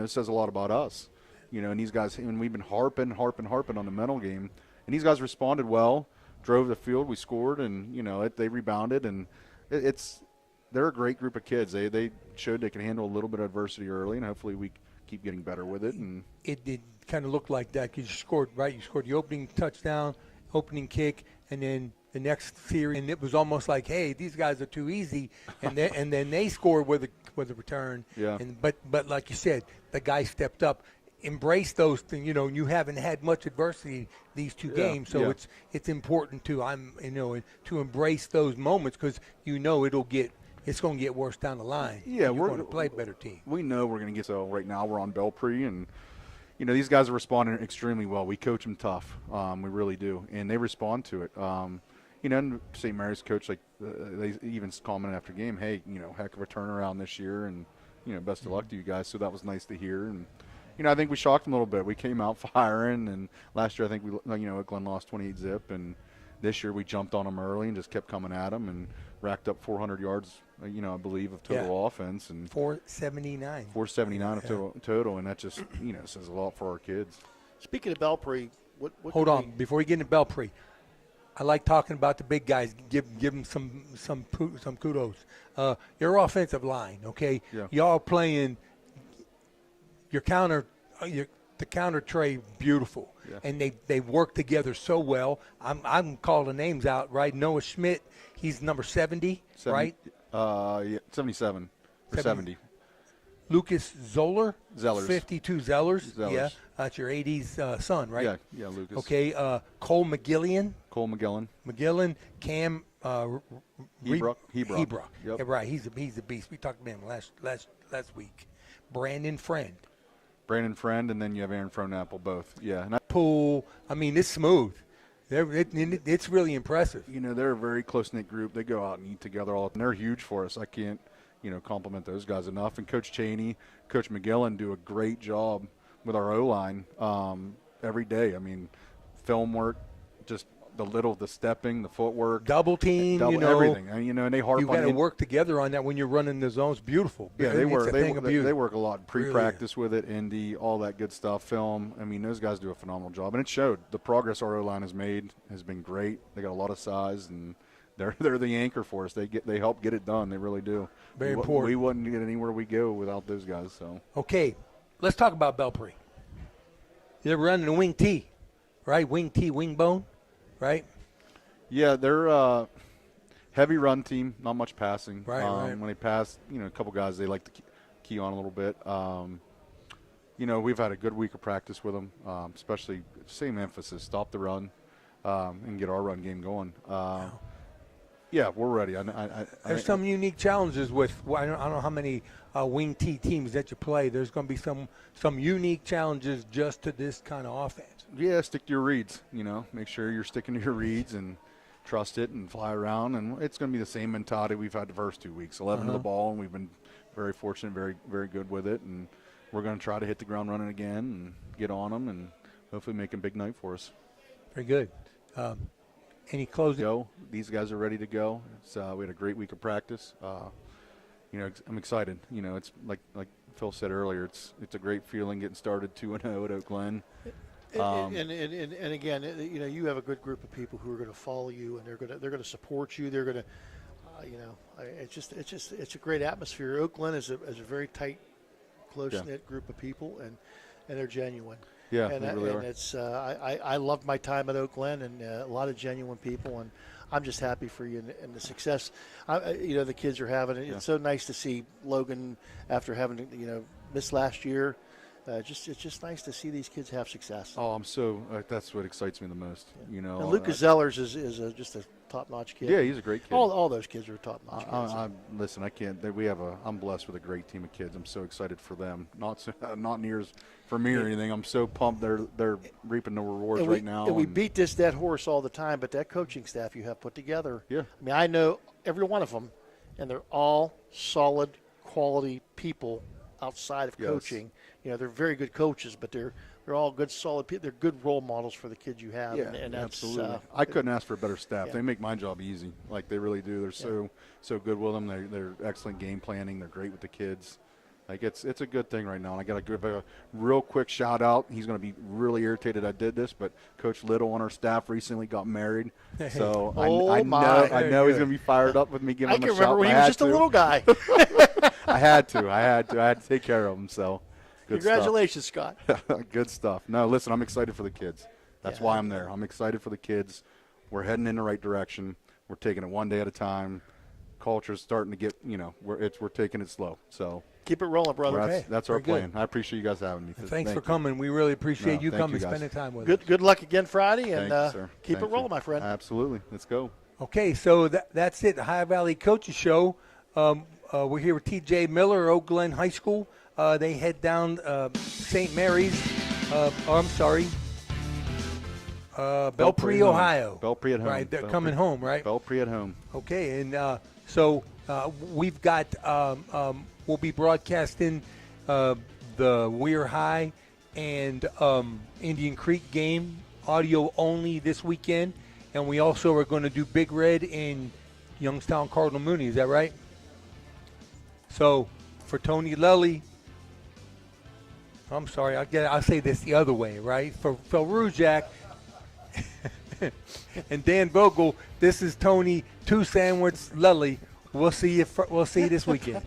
[SPEAKER 5] says a lot about us. And these guys, and we've been harping on the mental game, and these guys responded well. Drove the field, we scored, and they rebounded, and they're a great group of kids. They showed they can handle a little bit of adversity early, and hopefully we keep getting better with it. And
[SPEAKER 20] it did kind of look like that because you scored right. You scored the opening touchdown, opening kick, and then the next series, and it was almost like, hey, these guys are too easy, and then they scored with a return.
[SPEAKER 5] Yeah.
[SPEAKER 20] But like you said, the guy stepped up. Embrace those things. You haven't had much adversity these 2 games, so it's important to to embrace those moments because it's going to get worse down the line.
[SPEAKER 5] Yeah,
[SPEAKER 20] we're going to play a better team.
[SPEAKER 5] We know we're going to get so. Right now we're on Belpre, and these guys are responding extremely well. We coach them tough, we really do, and they respond to it. and St. Mary's coach, like, they even commented after game, hey, heck of a turnaround this year, and, best of luck to you guys. So that was nice to hear. And, I think we shocked them a little bit. We came out firing, and last year I think Glenn lost 28-zip, and this year we jumped on them early and just kept coming at them and racked up 400 yards, I believe, of total offense. And
[SPEAKER 20] 479.
[SPEAKER 5] 479 of total, and that just, says a lot for our kids.
[SPEAKER 1] Speaking of Belpre, what
[SPEAKER 20] hold on, before we get into Belpre, I like talking about the big guys. Give them some kudos. Your offensive line, okay?
[SPEAKER 5] Yeah.
[SPEAKER 20] Y'all playing your counter, the counter tray, beautiful, and they work together so well. I'm calling the names out, right? Noah Schmidt, he's number 70, right?
[SPEAKER 5] 77 or 70.
[SPEAKER 20] Lucas Zellers. 52 Zellers.
[SPEAKER 5] Zellers.
[SPEAKER 20] Yeah, that's your 80s son, right?
[SPEAKER 5] Yeah, Lucas.
[SPEAKER 20] Okay, Cole McGillian. McGillan, Cam
[SPEAKER 5] Hebrock.
[SPEAKER 20] Yep. Yeah, right, he's a beast. We talked about him last week. Brandon Friend,
[SPEAKER 5] and then you have Aaron Fronapple, both. Yeah. And
[SPEAKER 20] Pool. I mean, it's smooth. It's really impressive.
[SPEAKER 5] They're a very close-knit group. They go out and eat together all the time. They're huge for us. I can't, compliment those guys enough. And Coach Cheney, Coach McGillen do a great job with our O-line every day. I mean, film work, just the stepping, the footwork.
[SPEAKER 20] Double team,
[SPEAKER 5] everything. And they harp on
[SPEAKER 20] you got to work together on that when you're running the zones. Beautiful.
[SPEAKER 5] Yeah, they work a lot. Pre-practice with it, Indy, all that good stuff, film. I mean, those guys do a phenomenal job. And it showed. The progress our O-line has made has been great. They got a lot of size, and they're the anchor for us. They help get it done. They really do.
[SPEAKER 20] Very important.
[SPEAKER 5] We wouldn't get anywhere we go without those guys. So
[SPEAKER 20] okay, let's talk about Belpre. They're running a wing T, right? Wing T, wing bone, right?
[SPEAKER 5] Yeah, they're a heavy run team, not much passing.
[SPEAKER 20] Right.
[SPEAKER 5] When they pass, a couple guys they like to key on a little bit. We've had a good week of practice with them, especially same emphasis, stop the run and get our run game going. Yeah, we're ready.
[SPEAKER 20] There's some unique challenges with. I don't know how many wing T teams that you play. There's going to be some unique challenges just to this kind of offense.
[SPEAKER 5] Yeah, stick to your reads. Make sure you're sticking to your reads and trust it and fly around. And it's going to be the same mentality we've had the first 2 weeks. 11 to the ball, and we've been very fortunate, very very good with it. And we're going to try to hit the ground running again and get on them and hopefully make a big night for us.
[SPEAKER 20] Very good. Any closing?
[SPEAKER 5] Go. These guys are ready to go. So we had a great week of practice. I'm excited. It's like Phil said earlier. It's a great feeling getting started 2-0 at Oak Glen.
[SPEAKER 1] And again, you have a good group of people who are going to follow you, and they're going to support you. They're going to, it's a great atmosphere. Oak Glen is a very tight, close-knit group of people, and they're genuine.
[SPEAKER 5] Yeah,
[SPEAKER 1] and,
[SPEAKER 5] they really are.
[SPEAKER 1] It's I loved my time at Oak Glen, and a lot of genuine people, and I'm just happy for you and the success. The kids are having. It's so nice to see Logan after having missed last year. It's just nice to see these kids have success.
[SPEAKER 5] Oh, I'm so that's what excites me the most.
[SPEAKER 1] And Lucas Zellers is just a top-notch kid.
[SPEAKER 5] Yeah, he's a great kid.
[SPEAKER 1] All those kids are top-notch kids.
[SPEAKER 5] Listen, I can't. I'm blessed with a great team of kids. I'm so excited for them. Not near as for me or anything. I'm so pumped. They're reaping the rewards right now.
[SPEAKER 1] And we beat this dead horse all the time, but that coaching staff you have put together.
[SPEAKER 5] Yeah.
[SPEAKER 1] I mean, I know every one of them, and they're all solid, quality people outside of coaching. They're very good coaches, but they're all good, solid people. They're good role models for the kids you have.
[SPEAKER 5] Yeah,
[SPEAKER 1] and that's,
[SPEAKER 5] absolutely. I couldn't ask for a better staff. They make my job easy. Like, they really do. They're so good with them. They're excellent game planning. They're great with the kids. Like, it's a good thing right now. And I got to give a real quick shout out. He's going to be really irritated I did this, but Coach Little on our staff recently got married. So I know he's going to be fired up with me giving him a shout.
[SPEAKER 1] I can remember when he was just a little guy.
[SPEAKER 5] I had to take care of him. So.
[SPEAKER 1] Congratulations, Scott.
[SPEAKER 5] Good stuff. No, listen, I'm excited for the kids. That's why I'm there. I'm excited for the kids. We're heading in the right direction. We're taking it one day at a time. Culture's starting to get, we're taking it slow. So
[SPEAKER 1] keep it rolling, brother.
[SPEAKER 5] That's our plan. I appreciate you guys having me.
[SPEAKER 20] Thanks for coming. We really appreciate you coming, spending time with us.
[SPEAKER 1] Good luck again Friday, and keep it rolling,
[SPEAKER 5] my
[SPEAKER 1] friend.
[SPEAKER 5] Absolutely. Let's go.
[SPEAKER 20] Okay, so that's it. The Ohio Valley Coaches Show. We're here with T.J. Miller, Oak Glen High School. They head down St. Mary's. Belpre, Ohio.
[SPEAKER 5] Belpre at home.
[SPEAKER 20] Right, they're
[SPEAKER 5] Belpre.
[SPEAKER 20] coming home, right?
[SPEAKER 5] Belpre at home.
[SPEAKER 20] Okay, and so we've got we'll be broadcasting the Weir High and Indian Creek game audio only this weekend, and we also are going to do Big Red in Youngstown Cardinal Mooney. Is that right? So for Tony Lelly, I'm sorry, I'll say this the other way, right? For Phil Rujak and Dan Vogel, this is Tony Two Sandwich Lelly. We'll see you this weekend.